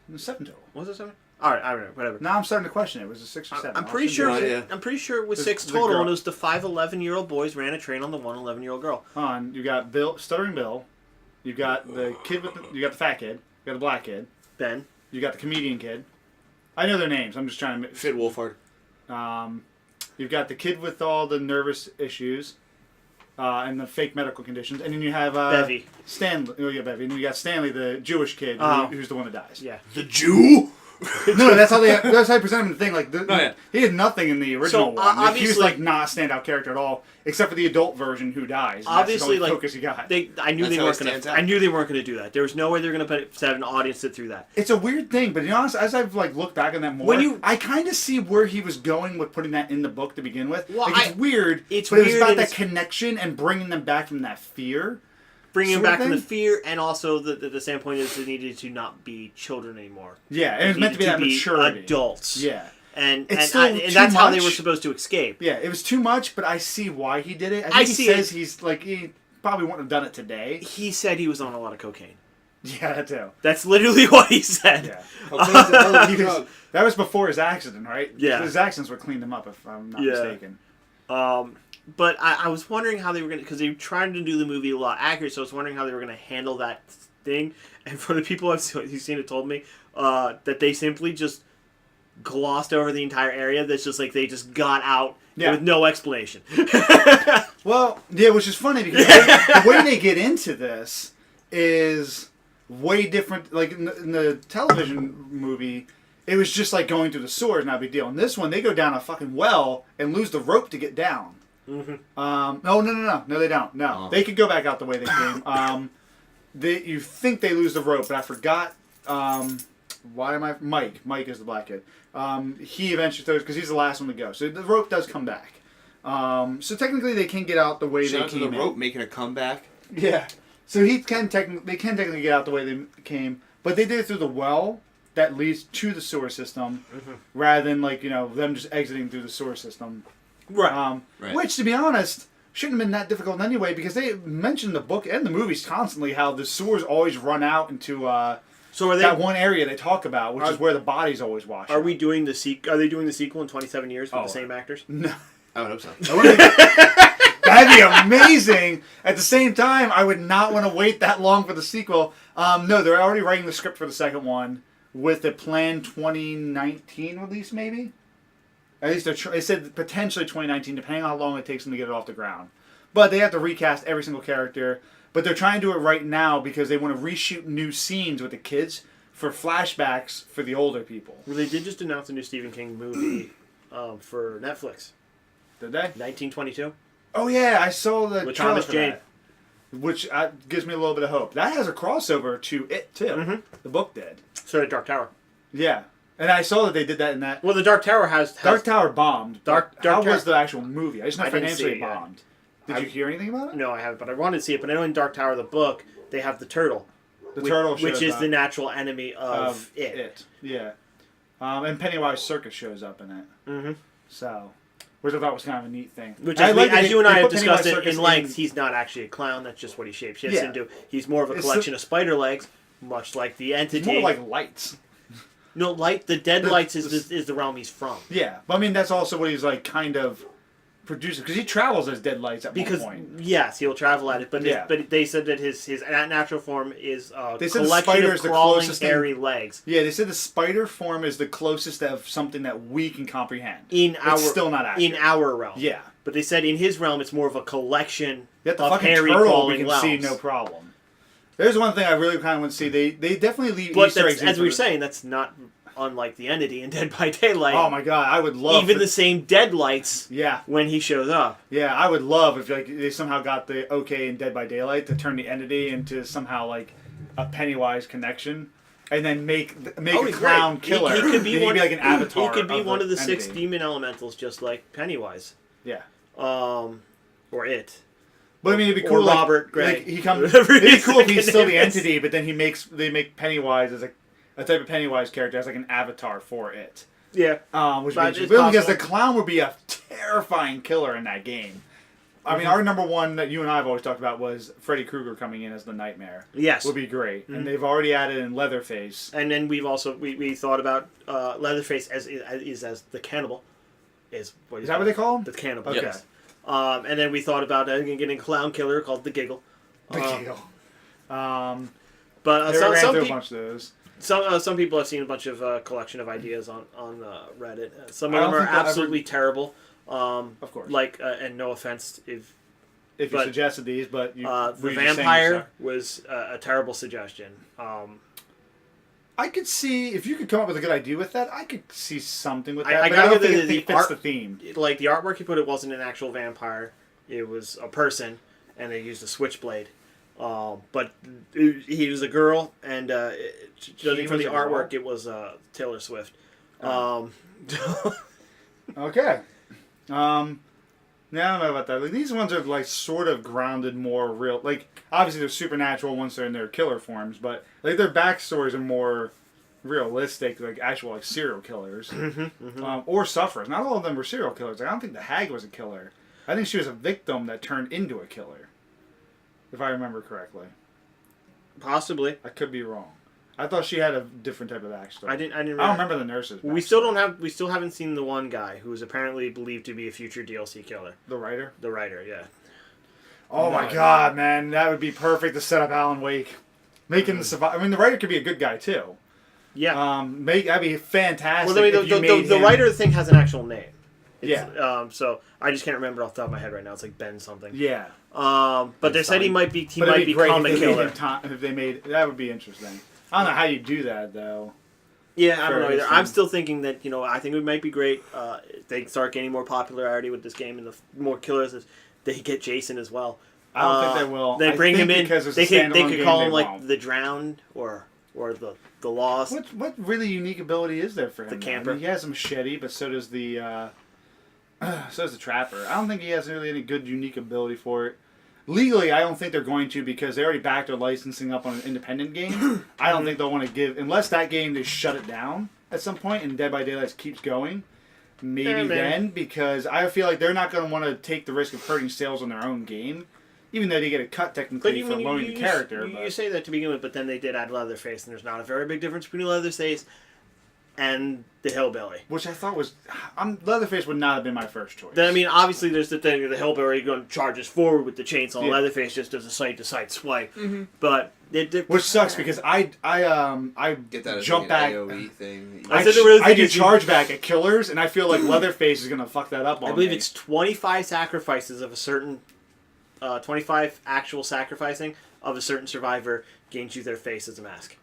There's 7 total. Was it 7? All right, I don't know. Whatever. Now I'm starting to question it. Was it 6 or 7? I'm pretty sure. No idea. I'm pretty sure it was There's 6 the total, girl. and it was the 5 11-year-old boys ran a train on the 1 11-year-old girl. Hold on, you got Bill, Stuttering Bill. You got the kid with you got the fat kid. You got the black kid. Ben. You got the comedian kid. I know their names. I'm just trying to. Fid Wolfhard. You've got the kid with all the nervous issues and the fake medical conditions, and then you have Bevy. Stanley. Oh yeah, Bevy. And then you got Stanley, the Jewish kid, Oh. who's the one that dies. Yeah. The Jew. No, that's how they present him in the thing. Like, yeah. he had nothing in the original one. Like, he was obviously- like not a standout character at all, except for the adult version who dies. And Obviously, that's the like, only focus he got. I knew That's they how weren't it going stands to. out. I knew they weren't going to do that. There was no way they were going to have an audience sit through that. It's a weird thing, but you know, as I've like looked back on that more, I kind of see where he was going with putting that in the book to begin with. Well, like, it's weird, it's but it was weird about and that it's- connection and bringing them back from that fear. Bringing them sort of back from the thing? fear, and also the standpoint is they needed to not be children anymore. Yeah, and it was meant to be that maturity. Adults. Yeah, And It's and, still and too that's how they much. were supposed to escape. yeah, it was too much, but I see why he did it. I think I he see says it. he's like he probably wouldn't have done it today. He said he was on a lot of cocaine. Yeah, that too. That's literally what he said. Yeah. Cocaine's a hell of a He was- drug. that was before his accident, right? Yeah. His accidents would clean him up, if I'm not Yeah. mistaken. But I was wondering how they were going to, because they were trying to do the movie a lot accurate, so I was wondering how they were going to handle that thing. And for the people who've seen it told me that they simply just glossed over the entire area. That's just like they just got out with no explanation. Well, yeah, which is funny because the way they get into this is way different. Like in the television movie, it was just like going through the sewers, not a big deal. In this one, they go down a fucking well and lose the rope to get down. Mm-hmm. No, they don't. No, they could go back out the way they came. You think they lose the rope, but I forgot. Why am I? Mike is the black kid. He eventually throws because he's the last one to go. So the rope does come back. So technically they can get out the way Shout they out to came the in. rope making a comeback. Yeah. So they can technically get out the way they came, but they did it through the well, that leads to the sewer system, rather than like them just exiting through the sewer system. Right. Right. Which, to be honest, shouldn't have been that difficult anyway, because they mention in the book and the movies constantly how the sewers always run out into So are they? that one area they talk about, which is where the bodies always wash. Are out. we doing the Are they doing the sequel in 27 years with Oh. the same actors? No. I would hope so. That'd be amazing. At the same time, I would not want to wait that long for the sequel. No, they're already writing the script for the second one with a planned 2019 release, maybe. At least they said potentially 2019, depending on how long it takes them to get it off the ground. But they have to recast every single character. But they're trying to do it right now because they want to reshoot new scenes with the kids for flashbacks for the older people. Well, they did just announce a new Stephen King movie for Netflix. Did they? 1922. Oh yeah, I saw the With trailer Thomas for Jane. that, which gives me a little bit of hope. That has a crossover to it too. Mm-hmm. The book did. So did Dark Tower. Yeah, and I saw that they did that in that. Well, the Dark Tower has Dark Tower bombed. How How was the actual movie? I just know I didn't financially see it yet. bombed. Did you hear anything about it? No, I haven't, but I wanted to see it. But I know in Dark Tower, the book, they have the turtle. The turtle shows which is up. the natural enemy of it. Yeah, and Pennywise Circus shows up in it. Mm-hmm. So, which I thought was kind of a neat thing. Which, I as, like that as they- you and they I have put Pennywise discussed it Circus in length, he's not actually a clown. That's just what he shapeshifts Yeah. into. He's more of a It's collection of spider legs, much like the entity. It's more like lights. No, the dead lights is the realm he's from. Yeah, but I mean that's also what he's like kind of producing because he travels as dead lights at Because one point. yes, he'll travel at it, but Yeah. but they said that his natural form is a They said the collection spider of is the crawling, closest thing- hairy legs. Yeah, they said the spider form is the closest of something that we can comprehend. In our It's still not accurate. in our realm. Yeah, But they said in his realm, it's more of a collection yet the of fucking hairy turtle we crawling can realms. see no problem. There's one thing I really kind of want to see. They definitely leave But Easter eggs. that's, in as for we were the- saying, that's not unlike the entity in Dead by Daylight. Oh my god, I would love Even for- the same dead lights Yeah, when he shows up. yeah, I would love if like they somehow got the okay in Dead by Daylight to turn the entity into somehow like a Pennywise connection, and then make a he's clown great. killer. He could be He'd one. like an avatar. He could be one of the entity. 6 demon elementals, just like Pennywise. Yeah, Or it. but I mean, it'd be Or cool. Like, Robert Gray. like, he comes. Whatever It'd be his cool if he's second still the name is. entity, but then they make Pennywise as a type of Pennywise character as like an avatar for it. Yeah. Which But means it's because possible. the clown would be a terrifying killer in that game. I mean, our number one that you and I have always talked about was Freddy Krueger coming in as the Nightmare. Yes. Would be great, and they've already added in Leatherface. And then we've also we thought about Leatherface as the cannibal. Is that what they call him? The cannibal. Okay. Yes. And then we thought about getting a clown killer called the Giggle. The Giggle. But They ran some through a people. bunch of those. Some people have seen a bunch of collection of ideas on Reddit. Some I of don't them are think I'll ever- absolutely terrible. Of course. Like and no offense if If you but, suggested these, but you the were you just saying vampire yourself? was a terrible suggestion. I could see if you could come up with a good idea with that. I could see something with that. I but gotta I don't give think the it fits art- the theme. Like the artwork he put, it wasn't an actual vampire. It was a person, and they used a switchblade. But he was a girl, and judging from was the a girl? artwork, it was Taylor Swift. Okay. Yeah, I don't know about that. Like these ones are like sort of grounded, more real. Like obviously they're supernatural once they're in their killer forms, but like their backstories are more realistic, like actual like serial killers or sufferers. Not all of them were serial killers. Like, I don't think the hag was a killer. I think she was a victim that turned into a killer, if I remember correctly. Possibly. I could be wrong. I thought she had a different type of backstory. I didn't. I don't remember the nurses. We still haven't seen the one guy who is apparently believed to be a future DLC killer. The writer. The writer, yeah. Oh my god, man, that would be perfect to set up Alan Wake, making the survive. I mean, the writer could be a good guy too. Yeah. That'd be fantastic. Well, I mean, if you made the him- writer thing has an actual name. Yeah. So I just can't remember off the top of my head right now. It's like Ben something. Yeah. But they said he might But it'd might be great become if a they made killer. him if they made that would be interesting. I don't know how you do that though. Yeah, I don't know Very either. I'm soon. still thinking that I think it might be great. If they start gaining more popularity with this game and the more killers, they get Jason as well. I don't think they will. They I bring him think in. because it's a They could standalone call game, him they like won't. the Drowned or the Lost. What really unique ability is there for him? The though? camper. I mean, he has a machete, but so does the Trapper. I don't think he has really any good unique ability for it. legally, I don't think they're going to because they already backed their licensing up on an independent game. I don't think they'll want to give unless that game they shut it down at some point and Dead by Daylight keeps going. Maybe then, because I feel like they're not going to want to take the risk of hurting sales on their own game, even though they get a cut technically for loaning the character. You say that to begin with, but then they did add Leatherface, and there's not a very big difference between Leatherface and the Hillbilly. Which I thought was... Leatherface would not have been my first choice. Then, I mean, obviously there's the thing of the Hillbilly going charges forward with the chainsaw. Yeah. Leatherface just does a side-to-side swipe. Mm-hmm. But... Which sucks because I get that jump back. AOE thing. I do charge back at killers, and I feel like Leatherface is going to fuck that up on me. I believe it's 25 sacrifices of a certain... 25 actual sacrificing of a certain survivor gains you their face as a mask.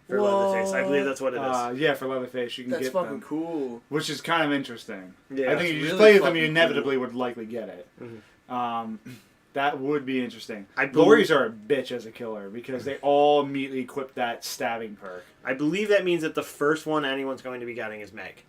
For Leatherface. I believe that's what it is. Yeah, for Leatherface you can get them. That's fucking cool. Which is kind of interesting. Yeah, I think if you just play with them, you inevitably would likely get it. Mm-hmm. That would be interesting. Lorries are a bitch as a killer because they all immediately equip that stabbing perk. I believe that means that the first one anyone's going to be getting is Meg.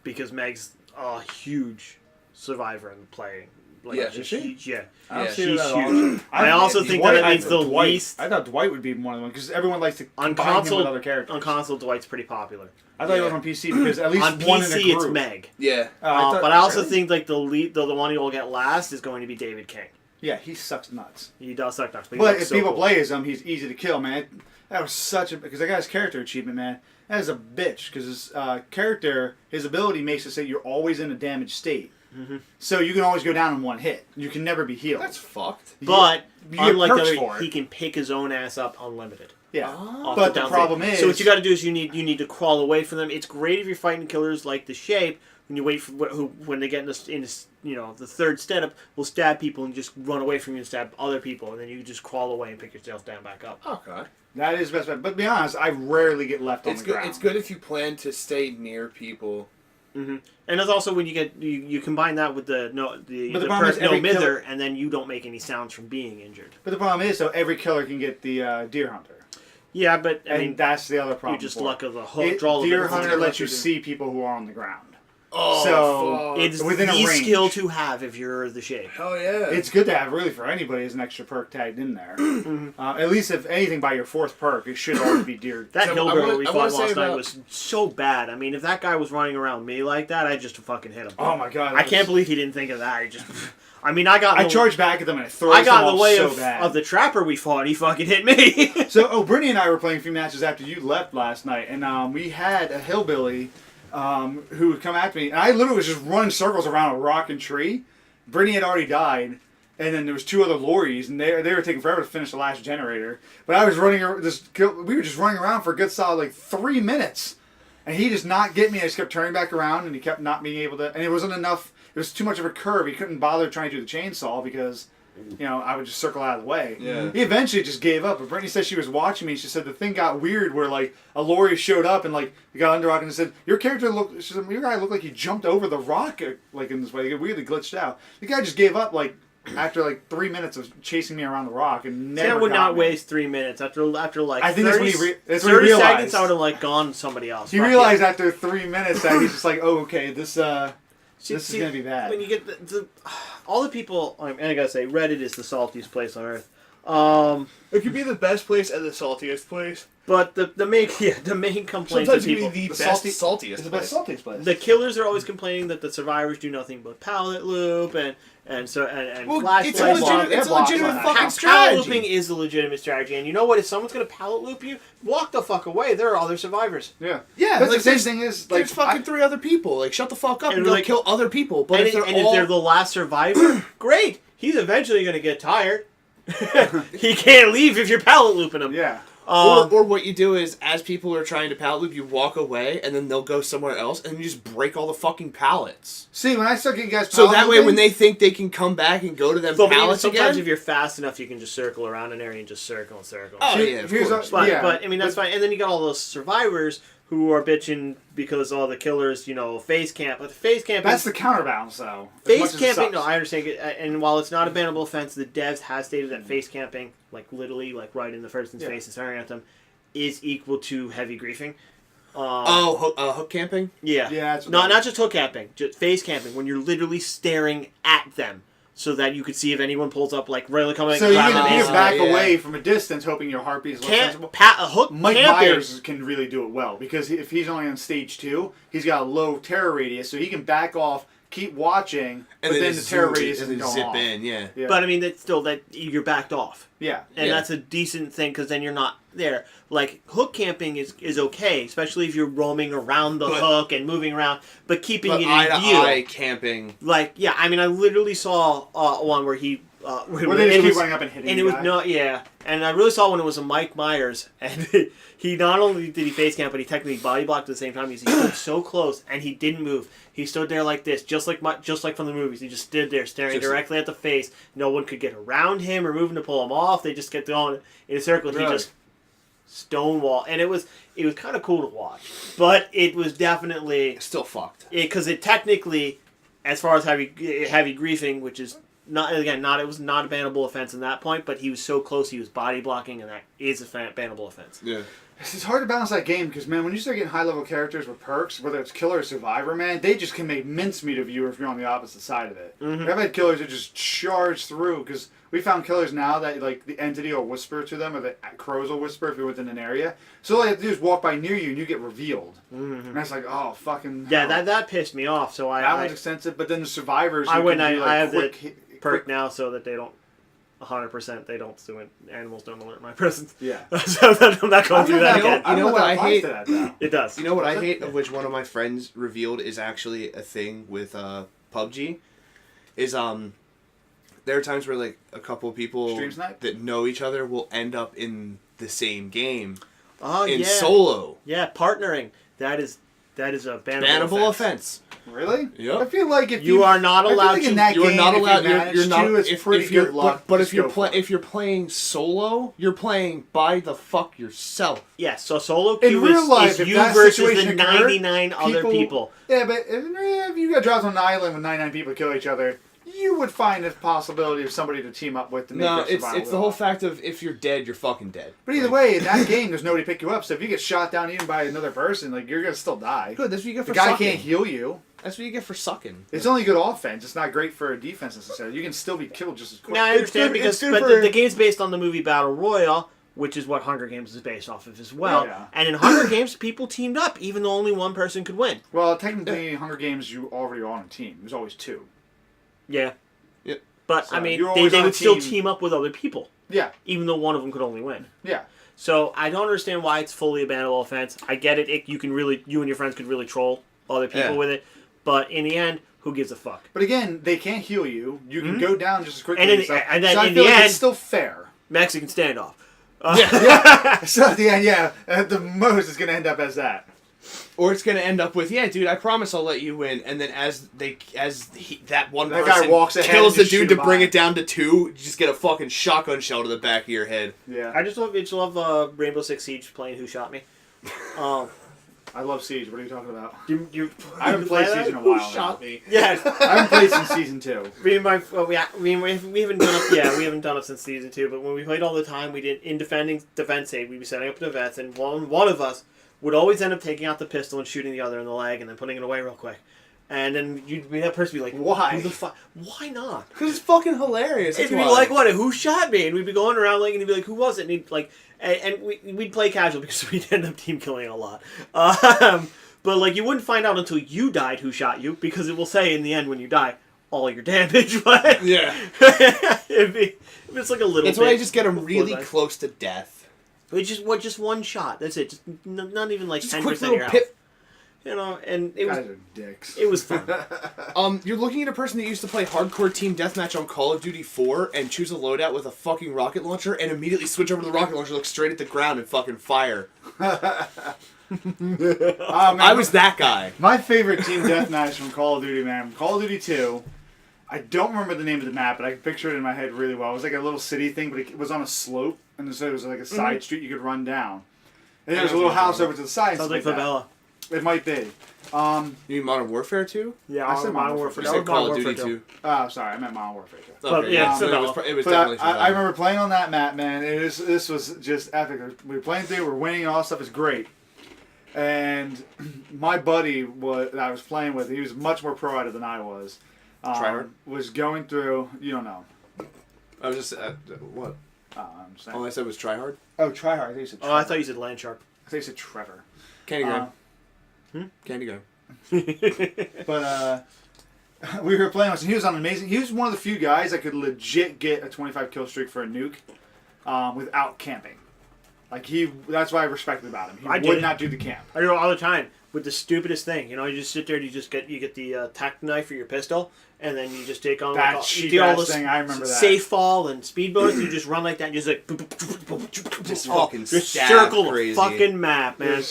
Because Meg's a huge survivor in play. Like, yeah, is she? Yeah. She's huge. I also think that means the least... I thought Dwight would be one of them because everyone likes to combine him with other characters. On console, Dwight's pretty popular. I thought he was on PC because at least on one PC, in a group. it's Meg. Yeah. But I also think like the one you'll get last is going to be David King. Yeah, he sucks nuts. He does suck nuts. But if people play as him, he's easy to kill, man. That was such a... Because I got his character achievement, man. That is a bitch because his character, his ability makes it so you're always in a damaged state. Mm-hmm. So you can always go down in one hit. You can never be healed. That's fucked. But unlike the other, he can pick his own ass up unlimited. Yeah. But the problem is... So what you got to do is you need to crawl away from them. It's great if you're fighting killers like the Shape. When you wait for when they get in this the third setup, will stab people and just run away from you and stab other people, and then you just crawl away and pick yourself down back up. Okay. That is best bet. But to be honest, I rarely get left on the ground. It's good if you plan to stay near people. Mm-hmm. And it's also when you get you combine that with the person no mither, and then you don't make any sounds from being injured. But the problem is, every killer can get the deer hunter. Yeah, but I mean that's the other problem. You just luck of the hook. Deer hunter lets you see people who are on the ground. Oh, so it's within the skill to have if you're the Shape. Hell yeah! It's good to have really for anybody as an extra perk tagged in there. At least if anything by your fourth perk, it should always be deer. That Hillbilly we fought last night was so bad. I mean, if that guy was running around me like that, I'd just fucking hit him. Oh my god! I can't believe he didn't think of that. He just. I mean, I charged back at them and I got in the way of the trapper we fought. He fucking hit me. So, Brittany and I were playing a few matches after you left last night, and we had a Hillbilly. Who would come after me, and I literally was just running circles around a rock and tree. Brittany had already died, and then there was two other lorries, and they were taking forever to finish the last generator. But I was running, we were just running around for a good solid 3 minutes, and he just not get me. I just kept turning back around, and he kept not being able to. And it wasn't enough. It was too much of a curve. He couldn't bother trying to do the chainsaw because. I would just circle out of the way. Yeah. He eventually just gave up. But Brittany said she was watching me. She said the thing got weird where, a lorry showed up and, we got under rock and said, your guy looked like he jumped over the rock, in this way. It weirdly glitched out. The guy just gave up, after, 3 minutes of chasing me around the rock and never I would not me. waste 3 minutes. After I think 30, that's when he 30 realized. seconds, I would have, gone somebody else. He realized after 3 minutes that he's just oh, okay, this is going to be bad. When you get all the people, and I gotta say, Reddit is the saltiest place on earth. It could be the best place and the saltiest place. But the main complaint Sometimes of people, it can be the saltiest it's the best saltiest place. The killers are always complaining that the survivors do nothing but pallet loop and flash it's a legitimate fucking strategy. Pallet looping is a legitimate strategy, and you know what? If someone's gonna pallet loop you, walk the fuck away. There are other survivors. Yeah. But the same thing is there's fucking 3 other people. Shut the fuck up and go kill other people. But if they're the last survivor, great. He's eventually gonna get tired. He can't leave if you're pallet looping him. Yeah. Or what you do is, as people are trying to pallet loop, you walk away, and then they'll go somewhere else, and you just break all the fucking pallets. See, when I start getting guys so that way, when they think they can come back and go to them pallets sometimes again, if you're fast enough, you can just circle around an area and just circle and circle. Oh, yeah, of course. But I mean, that's fine. And then you got all those survivors who are bitching because all the killers, face camp. But the face camping... That's the counterbalance, though. Face camping, no, I understand. And while it's not a bannable offense, the devs have stated that face camping, literally, right in the person's face and staring at them, is equal to heavy griefing. Hook camping? Yeah. Yeah. Not just hook camping, just face camping, when you're literally staring at them so that you could see if anyone pulls up, like really coming. So you grab can, them you in. can back yeah. away from a distance, hoping your heartbeat is less sensible. Hook Mike camping. Myers can really do it well because if he's only on stage 2, he's got a low terror radius, so he can back off, keep watching, but then the terror radius isn't going zip off. in, yeah. But I mean, that's still that you're backed off. Yeah. And Yeah. that's a decent thing because then you're not there. Like, hook camping is okay, especially if you're roaming around the hook and moving around, but keeping But it in view. eye-to-eye camping. Like, yeah, I mean, I literally saw one where he... Where they just keep running up and hitting and the it was guy. no, yeah, and I really saw when it was a Mike Myers, and he not only did he face camp, but he technically body blocked at the same time. He stood so close, and he didn't move. He stood there like this, just like from the movies. He just stood there, staring directly at the face. No one could get around him or move him to pull him off. They just kept going in a circle. Really? He just stonewall, and it was kind of cool to watch, but it was definitely Still fucked. because it technically, as far as heavy griefing, which is. It was not a bannable offense in that point, but he was so close, he was body blocking, and that is a bannable offense. Yeah. It's hard to balance that game because, man, when you start getting high-level characters with perks, whether it's killer or survivor, man, they just can make mincemeat of you if you're on the opposite side of it. Mm-hmm. I've had killers that just charge through because we found killers now that, like, the entity will whisper to them or the crows will whisper if you're within an area. So all you have to do is walk by near you and you get revealed. Mm-hmm. And that's like, oh, fucking Yeah, hell. that pissed me off. So That one's extensive, but then the survivors... I who went. can do, like, I have quick the hit- perk now so that they don't 100%. They don't do it. Animals don't alert my presence. Yeah. So I'm not going through that again. You know what I hate? It does. You know what I hate, Yeah. of which one of my friends revealed is actually a thing with PUBG, is there are times where like a couple of people Stream snipe? that know each other will end up in the same game Oh in yeah. solo. Yeah, partnering. That is a Bannable offense. Really? Yep. I feel like if You are not I feel allowed like to. in that You're game, not allowed. If you manage You're not. to, it's If pretty you're, good luck. but Just if you're go for it. if you're playing solo, you're playing by the fuck yourself. Yes, so solo In queue real life, is if you that versus the situation occurred, 99 other people. Yeah, but if you got dropped on an island with 99 people kill each other, you would find a possibility of somebody to team up with to make No, your it's survival the whole off. fact of if you're dead, you're fucking dead. But either way, in that game, there's nobody to pick you up. So if you get shot down even by another person, like you're gonna still die. Good. That's what you get The for guy sucking. can't heal you. That's what you get for sucking. It's only good offense. It's not great for defense necessarily. You can still be killed just as quick. Now I understand good- because it's good but for- the game's based on the movie Battle Royale, which is what Hunger Games is based off of as well. Yeah. And in Hunger Games, people teamed up, even though only one person could win. Well, technically, in Hunger Games, you already are on a team. There's always 2. Yeah. Yep. But So I mean, you're they always on a would still team. team up with other people, Yeah, even though one of them could only win. yeah. So I don't understand why it's fully a bannable offense. I get it. You and your friends could really troll other people Yeah. with it. But in the end, who gives a fuck? But again, they can't heal you. You can go down just as quickly. And stuff. and then so I in feel the like end- it's still fair. Mexican standoff. So at the end, at the most, it's gonna end up as that. Or it's gonna end up with, yeah, dude, I promise I'll let you win, and then that one That guy person walks ahead kills and the just dude shoot to him bring by. it down to 2, you just get a fucking shotgun shell to the back of your head. Yeah, I just love Rainbow Six Siege playing Who Shot Me. I love Siege. What are you talking about? You I haven't played Siege in a Who while. shot now. me? Yeah. I haven't played since season 2. We haven't done it. Yeah, we haven't done it since season 2. But when we played all the time, we did in defense save. We'd be setting up defense, and one of us would always end up taking out the pistol and shooting the other in the leg, and then putting it away real quick. And then that person would be like, Why? Who the fuck? Why not? Because it's fucking hilarious. It'd That's be why. like, what? Who shot me? And we'd be going around like, and he'd be like, who was it? And he'd like, and we'd play casual because we'd end up team killing a lot. But like, you wouldn't find out until you died who shot you, because it will say in the end when you die all your damage. But Yeah. it's like a little. That's bit why I just get them before really that. close to death. It's just one shot. That's it. Just not even like Just a 10% quick of little your health. pip. You know, and it was Guys are dicks. it was fun. You're looking at a person that used to play hardcore team deathmatch on Call of Duty 4 and choose a loadout with a fucking rocket launcher and immediately switch over to the rocket launcher, look straight at the ground, and fucking fire. Man, I was that guy. my favorite team deathmatch from Call of Duty, man. Call of Duty 2. I don't remember the name of the map, but I can picture it in my head really well. It was like a little city thing, but it was on a slope, and so it was like a side street you could run down. And there was a little house over to the side. Sounds and like stuff favela. that. It might be. You mean Modern Warfare 2? Yeah, I said Modern Warfare. You Warfare. said Call of Duty 2. Oh, sorry, I meant Modern Warfare 2. But, yeah, so Favela. it was But definitely I Favela. remember playing on that map, man. This was just epic. We were playing through, we were winning, and all that stuff is great. And my buddy that I was playing with, he was much more pro at it than I was. Tryhard? was going through. You don't know. I was just what? I'm saying. All I said was tryhard. Oh, Tryhard. I think you said. Oh, I thought you said land shark. I think you said Trevor. Candy gun. Candy gun. But we were playing with him. He was on amazing. He was one of the few guys that could legit get a 25 kill streak for a nuke without camping. Like that's what I respected about him. He would not do the camp. I do it all the time with the stupidest thing. You know, you just sit there and you get the tack knife for your pistol, and then you just take on That you do all cheap-ass this thing. I remember that. safe fall and speed boost. You just run like that. And just like Just fucking just stab circle crazy. the fucking map, man.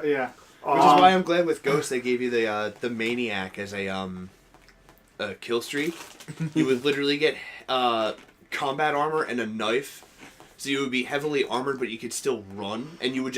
Yeah. Which is why I'm glad with Ghost they gave you the Maniac as a kill streak. You would literally get combat armor and a knife, so you would be heavily armored, but you could still run, and it was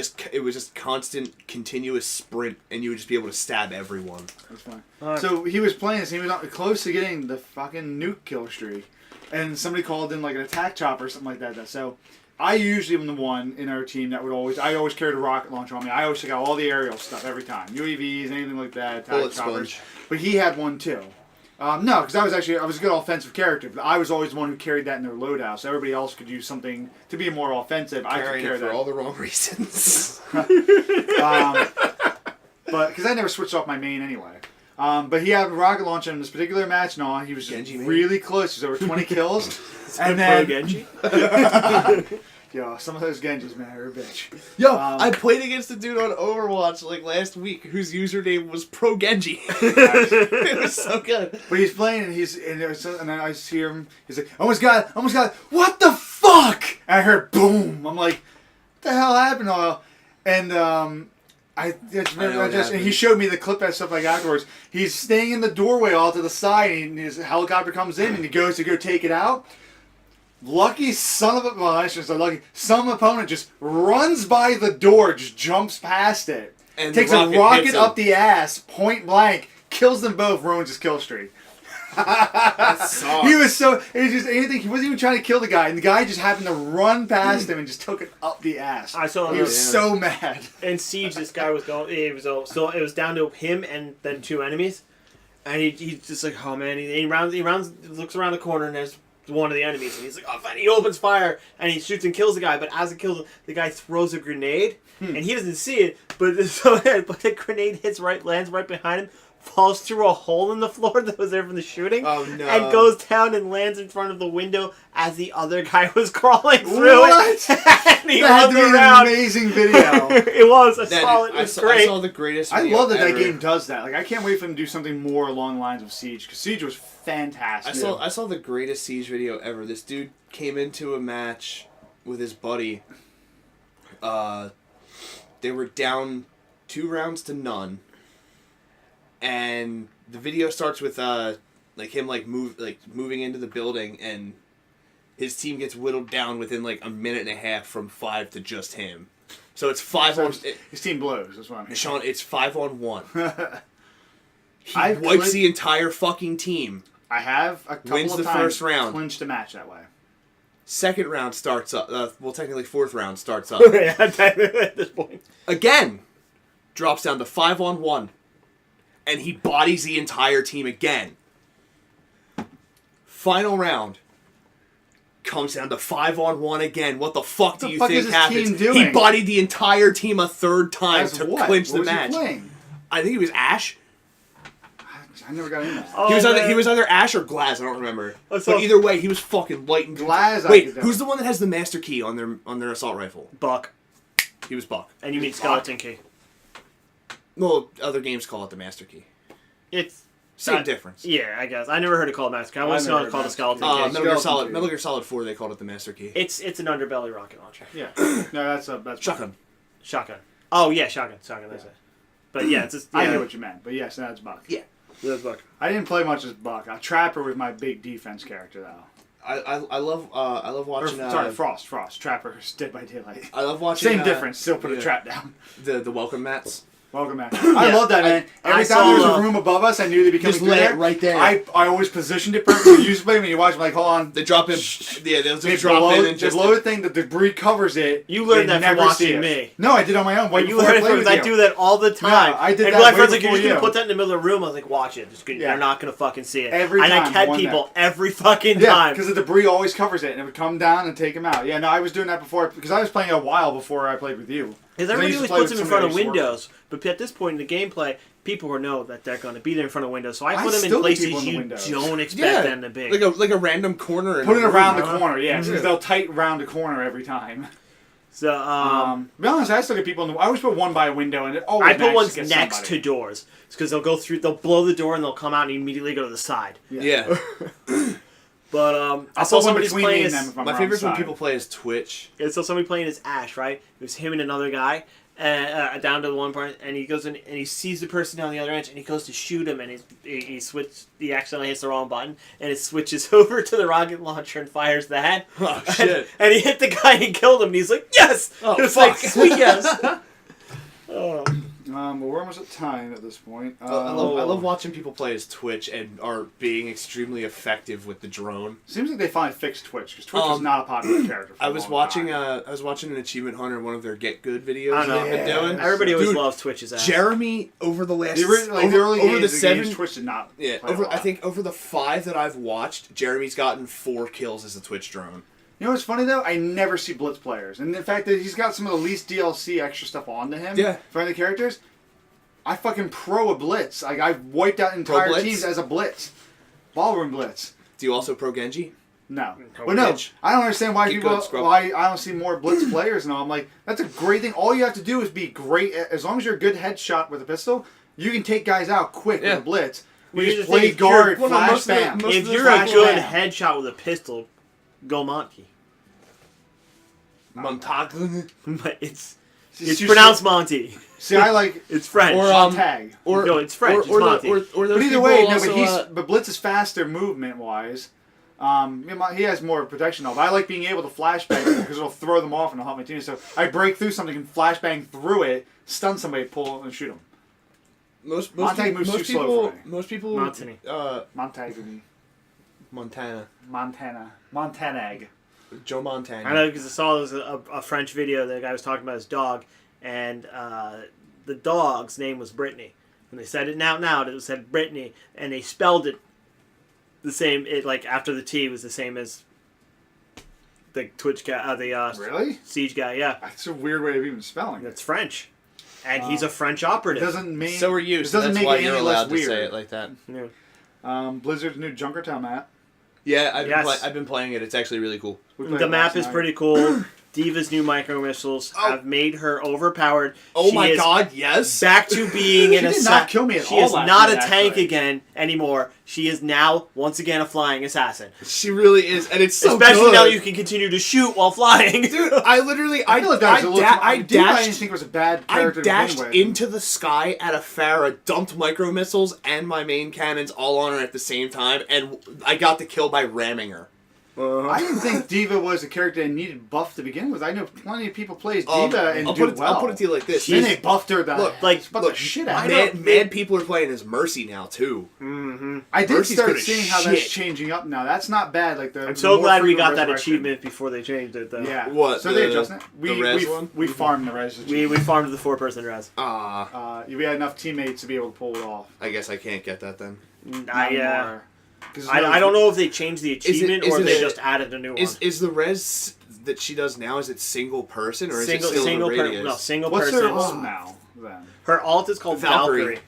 just constant, continuous sprint, and you would just be able to stab everyone. That's fine. So he was playing this, and he was close to getting the fucking nuke kill streak, and somebody called in like an attack chopper or something like that. So I usually am the one in our team that I always carried a rocket launcher on me. I always took out all the aerial stuff every time. UAVs, anything like that, attack Bullet choppers. sponge. But he had one too. No, because I was a good offensive character, but I was always the one who carried that in their loadout, so everybody else could use something to be more offensive. I could Carrying carry it for that. all the wrong reasons. But because I never switched off my main anyway. But he had a rocket launcher in this particular match, and all he was Genji main? really close. He was over 20 kills, and Pro then Genji. yo, some of those Genjis, man, are a bitch. Yo, I played against a dude on Overwatch like last week whose username was Pro Genji. Nice. It was so good. But he's playing, and I hear him. He's like, almost got it. What the fuck? And I heard boom. I'm like, what the hell happened? And and he showed me the clip and stuff like afterwards. He's staying in the doorway all to the side, and his helicopter comes in, and he goes to go take it out. Lucky son of a, well, I shouldn't say lucky. Some opponent just runs by the door, just jumps past it, And takes the a rocket rocket hits him. up the ass, point blank, kills them both, ruins his kill streak. That sucks. He was just anything. He wasn't even trying to kill the guy, and the guy just happened to run past him and just took it up the ass. I saw He him. was so mad. In Siege, this guy was going. It was down to him and then two enemies, and he's just like, oh man. He looks around the corner, and there's one of the enemies, and he's like, oh fine. He opens fire, and he shoots and kills the guy. But as it kills him, the guy throws a grenade, and he doesn't see it. But the grenade lands right behind him, falls through a hole in the floor that was there from the shooting, Oh, no. and goes down and lands in front of the window as the other guy was crawling through What? it. And he That had to runs be an around. amazing video. It was. That- It I was saw, great. I saw the greatest I video love that ever. game does that. Like, I can't wait for them to do something more along the lines of Siege, because Siege was fantastic. I saw the greatest Siege video ever. This dude came into a match with his buddy. They were down 2 rounds to none. And the video starts with him moving into the building, and his team gets whittled down within like a minute and a half from 5 to just him. So it's 5 on His team blows. That's what I'm hearing. Shawn. It's 5 on 1. He I've wipes clicked- the entire fucking team. I have a couple Wins of the times first round. clinched a match that way. Second round starts up. Technically 4th round starts up. Yeah, at this point. Again, drops down to 5 on 1, and he bodies the entire team again. Final round comes down to 5 on 1 again. What the fuck do the you fuck think is this happens? team doing? He bodied the entire team a 3rd time As to what? clinch What the was he match. playing? I think it was Ash. I never got into that. Oh, He was man. either Ash or Glaz. I don't remember. I But saw- either way, he was fucking light and Glaz, I Wait, could do. who's the one that has the master key on their assault rifle? Buck. He was Buck. And you mean Skeleton Key. Well, other games call it the master key. It's... Same difference. Yeah, I guess. I never heard it called Master Key. I was never going to heard call it Master Skeleton Key. Key. Metal Gear Solid 4, they called it the master key. It's an underbelly rocket launcher. Yeah. No, that's Shotgun. Shotgun. Oh, yeah, shotgun. That's it. But yeah, it's just... Yeah, I knew what you meant, but yes, that's Buck. Yeah. That's Buck. I didn't play much as Buck. Trapper was my big defense character, though. I love watching. Frost. Trapper is Dead by Daylight. I love watching. Same difference. Still put a yeah. trap down. The welcome mats. Welcome back. I love that, man. Every time there was a room above us, I knew they'd be coming Just through lay there. it right there. I always positioned it perfectly. Usually when you watch, I'm like, hold on. They drop in. Yeah, they'll They just drop in and the just. loaded thing, the debris covers it. You learned They that from never see watching it. me. No, I did on my own. Way You before I learned played from with I you. do that all the time. I did and that my way friends like, you're before just gonna you. put that in the middle of the room. I was like, watch it. They're not gonna fucking see it. Every and time, I kept one people every fucking Yeah, time. because the debris always covers it, and it would come down and take him out. Yeah, no, I was doing that before, because I was playing a while before I played with you. Because I everybody used to always play puts with them in front of somebody I used to work windows, but at this point in the gameplay, people will know that they're going to be there in front of windows. So I I put them in still put places people in the you windows. don't expect them to be. like a random corner. Put it around the corner. corner, yeah, because they'll tight round the corner every time. So To be honest, I still get people in the. I always put one by a window, and it always I put manages ones to get next somebody. to doors because they'll go through, they'll blow the door and they'll come out and immediately go to the side. Yeah. But I I saw put one somebody between playing me and as them if I'm My wrong favorite is when side. people play as Twitch. I saw somebody playing as Ash. Right, it was him and another guy. Down to the one part, and he goes in and he sees the person down the other edge, and he goes to shoot him, and he accidentally hits the wrong button, and it switches over to the rocket launcher and fires that. Oh shit! And he hit the guy and killed him. And he's like, yes. Oh, It's fuck. like sweet yes. Well, we're almost at time at this point. I love watching people play as Twitch and are being extremely effective with the drone. Seems like they finally fixed Twitch, because Twitch was not a popular character for I a was long watching time. I was watching an Achievement Hunter, one of their Get Good videos I know. they've been doing. Everybody always Dude, loves Twitch's ass. Jeremy over the last The early over games, the seven Twitch did not. yeah play a over lot. I think over the 5 that I've watched, Jeremy's gotten 4 kills as a Twitch drone. You know what's funny though? I never see Blitz players, and the fact that he's got some of the least DLC extra stuff onto him. Yeah. For the characters, I fucking pro a Blitz. Like I've wiped out entire Blitz? teams as a Blitz, ballroom Blitz. Do you also pro Genji? No, Pro well, no, Blitz. I don't understand why Keep people. going, Scrub. Why I don't see more Blitz players. And all. I'm like, that's a great thing. All you have to do is be great. As long as you're a good headshot with a pistol, you can take guys out quick Yeah. with a Blitz. Well, You here's just the thing, play if you're- guard, well, no, flash, most of the- bam. most If of the you're a flash, good bam. headshot with a pistol, go Monty. Montague. But it's you pronounced Monty. See, I like It's French. Or, tag. No, it's French, it's Monty. or those But either people way, no. also, But Blitz is faster movement wise. He has more protection. But I like being able to flashbang because it'll throw them off and it'll help my team. So I break through something and flashbang through it, stun somebody, pull and shoot them. Montag moves too slow for me. Most people. Montany. Montag, Montana. Montanag. Joe Montana. I know because I saw there was a French video. The guy was talking about his dog, and the dog's name was Brittany. When they said it out, it said Brittany, and they spelled it the same. It like after the T was the same as the Twitch guy, Really? Siege guy. Yeah, That's a weird way of even spelling it. that's French, and he's a French operative. Doesn't mean So are you. It So doesn't that's make why it you're any allowed less to say weird. it like that. Yeah. Blizzard's new Junkertown map. Yeah, Yes. I've been playing it. It's actually really cool. We played The it map last is night. pretty cool. Diva's new micro missiles have made her overpowered. Oh She my is god, yes! Back to being She an did assassin. not kill me at She all is last not night, a tank actually. again anymore. She is now once again a flying assassin. She really is, and it's so Especially good. now you can continue to shoot while flying. Dude, I literally, I feel like that was a little. I Diva, I didn't dashed, think it was a bad I character. dashed to begin with. into the sky at a Farah, dumped micro missiles and my main cannons all on her at the same time, and I got the kill by ramming her. I didn't think Diva was a character that needed buff to begin with. I know plenty of people play as Diva and I'll do put it, well. I'll put it to you like this. Then they buffed her. Look, the shit out of her. mad people are playing as Mercy now too. I did Mercy's start good as seeing how shit. that's changing up now. That's not bad. Like the I'm so more glad we frequent got that resurrection. achievement before they changed it, though. Yeah. What, So they the- adjusted it. the res one? We farmed the res. We farmed the 4-person res. We had enough teammates to be able to pull it off. I guess I can't get that then. I don't know if they changed the achievement is or it if they a- just added a new one. Is the res that she does now, is it single person or is it still single the radius? no, single What's person. her ult now then? Her alt is called Valkyrie. Valkyrie.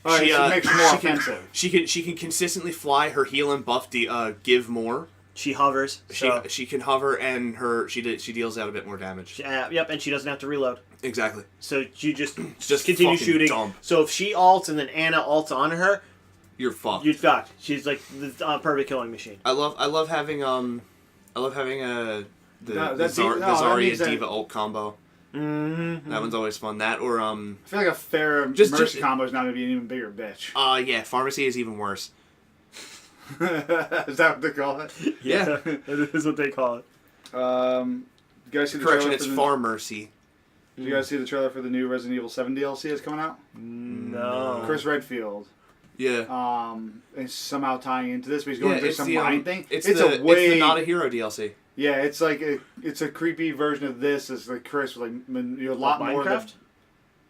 Oh, she makes her more offensive. She can consistently fly. Her heal and buff give more. She hovers. So, She can hover and she deals out a bit more damage. yep, and she doesn't have to reload. Exactly. So you just Just continue fucking shooting. dump. So if she ults and then Anna ults on her, You're fucked. you're fucked. She's like the perfect killing machine. I love having the that Zarya means that- Diva ult combo. Mm-hmm. That one's always fun. That or I feel like a fair Just- Mercy combo is now going to be an even bigger bitch. yeah, Pharmacy is even worse. Is that what they call it? Yeah. That is what they call it. You guys see the Correction, trailer it's for the- Farm Mercy. Did you guys see the trailer for the new Resident Evil 7 DLC that's coming out? No. Chris Redfield. Yeah. Is somehow tying into this, but he's going through some mind thing. It's the Not a Hero DLC. Yeah, it's like it's a creepy version of this. It's like Chris with like a lot more. Minecraft?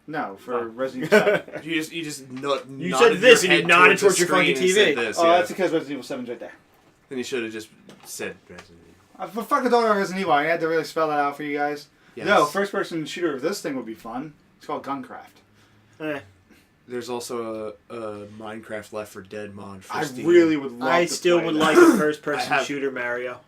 No, for Resident Evil 7. You just not. You said this and you nodded towards your fucking TV. Oh, that's because Resident Evil 7's right there. Then you should have just said Resident Evil. For fucking talking about Resident Evil, I had to really spell that out for you guys. Yes. No, first-person shooter of this thing would be fun. It's called Guncraft. There's also a Minecraft Left 4 Dead mod for I Steam. really would love I to still play would that. like a first-person shooter Mario.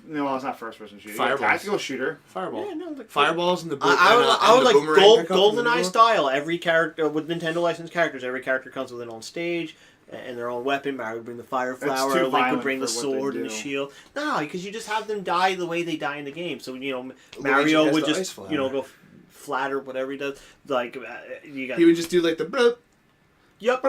No, it's not first-person shooter. Fireballs. Tactical shooter. Fireball. Yeah, no, like Fireballs and the I would like Gold GoldenEye style. Every character with Nintendo licensed characters, every character comes with an own stage and their own weapon. Mario would bring the fire flower. too Link violent would bring the for what they sword and the do. shield. No, because you just have them die the way they die in the game. So Luigi Mario has would the ice just flower. go flat or whatever he does. Like you got. He would just do like the bloop. Yep.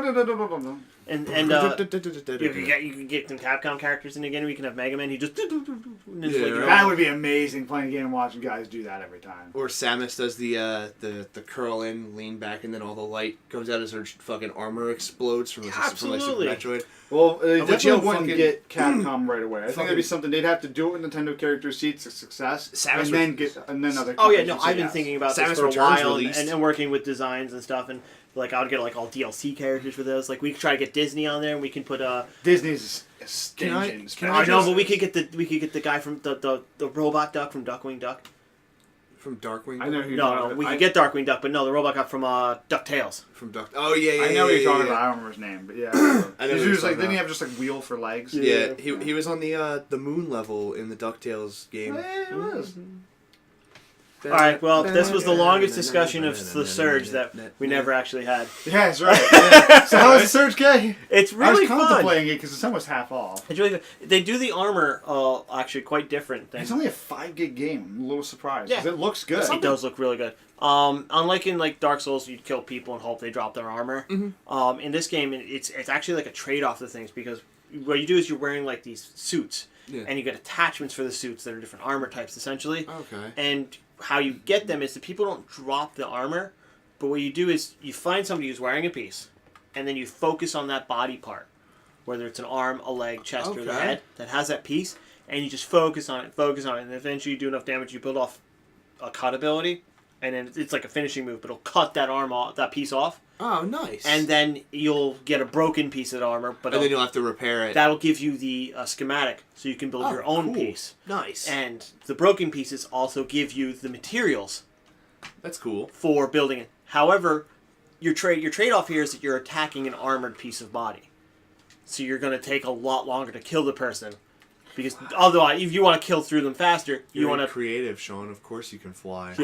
And you Yeah, can get some Capcom characters in again. We can have Mega Man. He just That would be amazing, playing a game and watching guys do that every time. Or Samus does the curl in, lean back, and then all the light comes out as her fucking armor explodes from Absolutely. like Super Metroid. Well, they But definitely you wouldn't fucking- get Capcom right away. I think that'd be fucking- something they'd have to do it with Nintendo character seats of success, Samus and then other. Oh yeah, companies no, would say I've been yes. thinking about Samus this for a Returns while released. and working with designs and stuff, and like I would get like all DLC characters for those. Like we could try to get Disney on there, and we can put Disney's Can I- stingy. can I know, just- but we could get the guy from the robot duck from Duckwing Duck. From Darkwing. I know who you're No, talking no, about. we could get Darkwing Duck, but no, the robot duck from DuckTales. From Duck. Oh yeah. I know what you're talking about. I don't remember his name, but yeah. I know He's what you're just like, talking didn't he about. have just like wheel for legs? Yeah, he was on the moon level in the DuckTales game. Yeah, it was. All right, well, this was the longest discussion of the Surge that we never actually had. Yeah, that's right. Yeah. So how was the Surge K? It's I really was fun. contemplating it because it's almost half off. It's really good. They do the armor actually quite different than It's only a 5 gig game. I'm a little surprised. 'cause Yeah. it looks good. It does look really good. Unlike in like Dark Souls, you'd kill people and hope they drop their armor. In this game, it's actually like a trade-off of things because what you do is you're wearing like these suits, Yeah. and you get attachments for the suits that are different armor types essentially. Okay. And how you get them is that people don't drop the armor, but what you do is you find somebody who's wearing a piece, and then you focus on that body part, whether it's an arm, a leg, chest, or the Okay. head that has that piece, and you just focus on it, and eventually you do enough damage, you build off a cut ability, and then it's like a finishing move, but it'll cut that arm off, that piece off, Oh, nice. and then you'll get a broken piece of armor, but then you'll have to repair it. that'll give you the schematic, so you can build Oh, your own cool. piece. Nice. And the broken pieces also give you the materials That's cool. for building it. However, your trade-off here is that you're attacking an armored piece of body. So you're going to take a lot longer to kill the person. Because otherwise, if you want to kill through them faster, you You're want to creative, Shawn. Of course you can fly.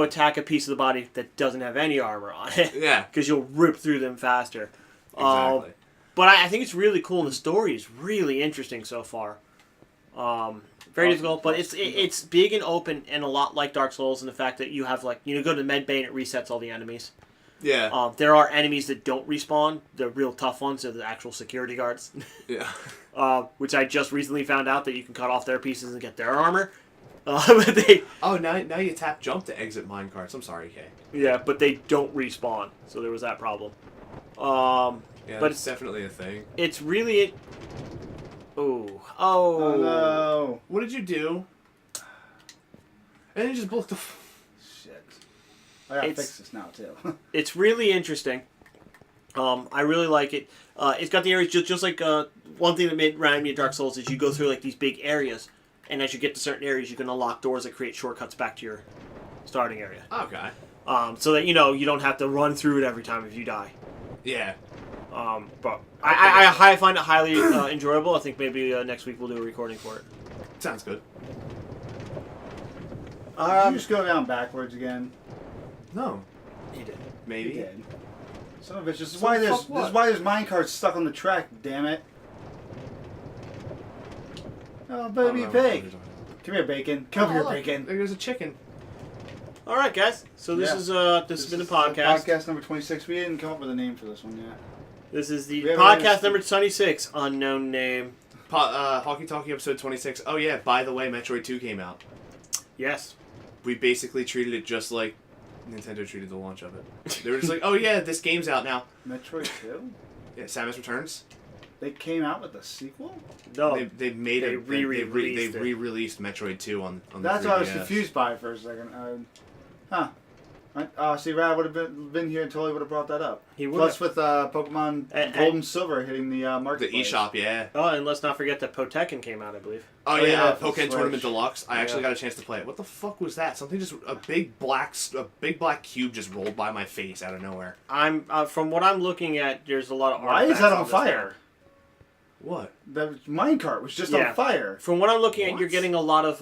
attack a piece of the body that doesn't have any armor on it. Yeah. Because you'll rip through them faster. Exactly. But I think it's really cool, and the story is really interesting so far. Very difficult, but it's big and open, and a lot like Dark Souls in the fact that you have go to the med bay and it resets all the enemies. Yeah. There are enemies that don't respawn. The real tough ones are the actual security guards, Yeah. which I just recently found out that you can cut off their pieces and get their armor. But they Oh, now you tap jump to exit minecarts. I'm sorry, Kay. but they don't respawn, so there was that problem. Yeah, But it's definitely a thing. It's really Oh oh no. What did you do? And you just blew the. Shit. I gotta It's- fix this now too. It's really interesting. I really like it. It's got the areas just like one thing that reminded me of Dark Souls is you go through like these big areas, and as you get to certain areas, you can unlock doors that create shortcuts back to your starting area. Okay. So that you don't have to run through it every time if you die. Yeah. But I find it highly enjoyable. I think maybe next week we'll do a recording for it. Sounds good. Did you just go down backwards again? No. He did. Maybe. You did. Son of a bitch. This is So why fuck there's what? minecarts stuck on the track. Damn it. Oh, I don't baby know what pig. you're talking about. Come here, bacon. Come Oh, here, look, bacon. There's a chicken. All right, guys. So this Yeah. is this has been a podcast. Podcast number 26. We didn't come up with a name for this one yet. This is the We haven't podcast even- number 26. Unknown name. Hawkie Talkie episode 26. Oh yeah, by the way, Metroid 2 came out. Yes. We basically treated it just like Nintendo treated the launch of it. They were just like, oh yeah, this game's out now. Metroid 2? Yeah, Samus Returns. They came out with a sequel? No. They made They it. They re-released it. re-released Metroid 2 on the That's 3DS. what I was confused by for a second. See, Rad would have been here and totally would have brought that up. He would. Plus with Pokemon And- Gold and Silver hitting the The marketplace. eShop, yeah. Oh, and let's not forget that Potekken came out, I believe. Oh, yeah, yeah, for Pokken Switch. Tournament Deluxe. I actually Yeah. got a chance to play it. What the fuck was that? Something just a big black cube just rolled by my face out of nowhere. I'm from what I'm looking at. There's a lot of. Why is artifacts that on this fire? What? The minecart was just Yeah. on fire. From what I'm looking at, What? you're getting a lot of.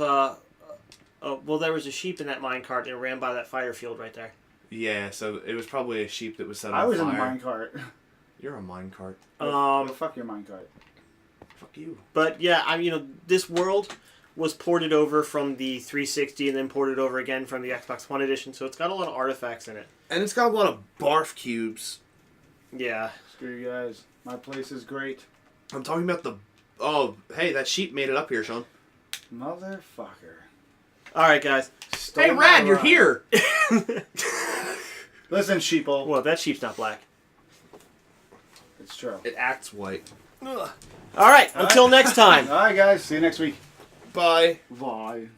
Well, there was a sheep in that minecart, and it ran by that fire field right there. Yeah, so it was probably a sheep that was set on I was in the fire. minecart. You're a minecart. Well, fuck your minecart. Fuck you. But yeah, this world was ported over from the 360 and then ported over again from the Xbox One edition, so it's got a lot of artifacts in it. And it's got a lot of barf cubes. Yeah. Screw you guys. My place is great. I'm talking about the... Oh, hey, that sheep made it up here, Sean. Motherfucker. All right, guys. Stole Hey, my Rad, you're ride. here! Listen, sheeple. Well, that sheep's not black. It's true. It acts white. All right. Until next time. All right, guys. See you next week. Bye. Bye.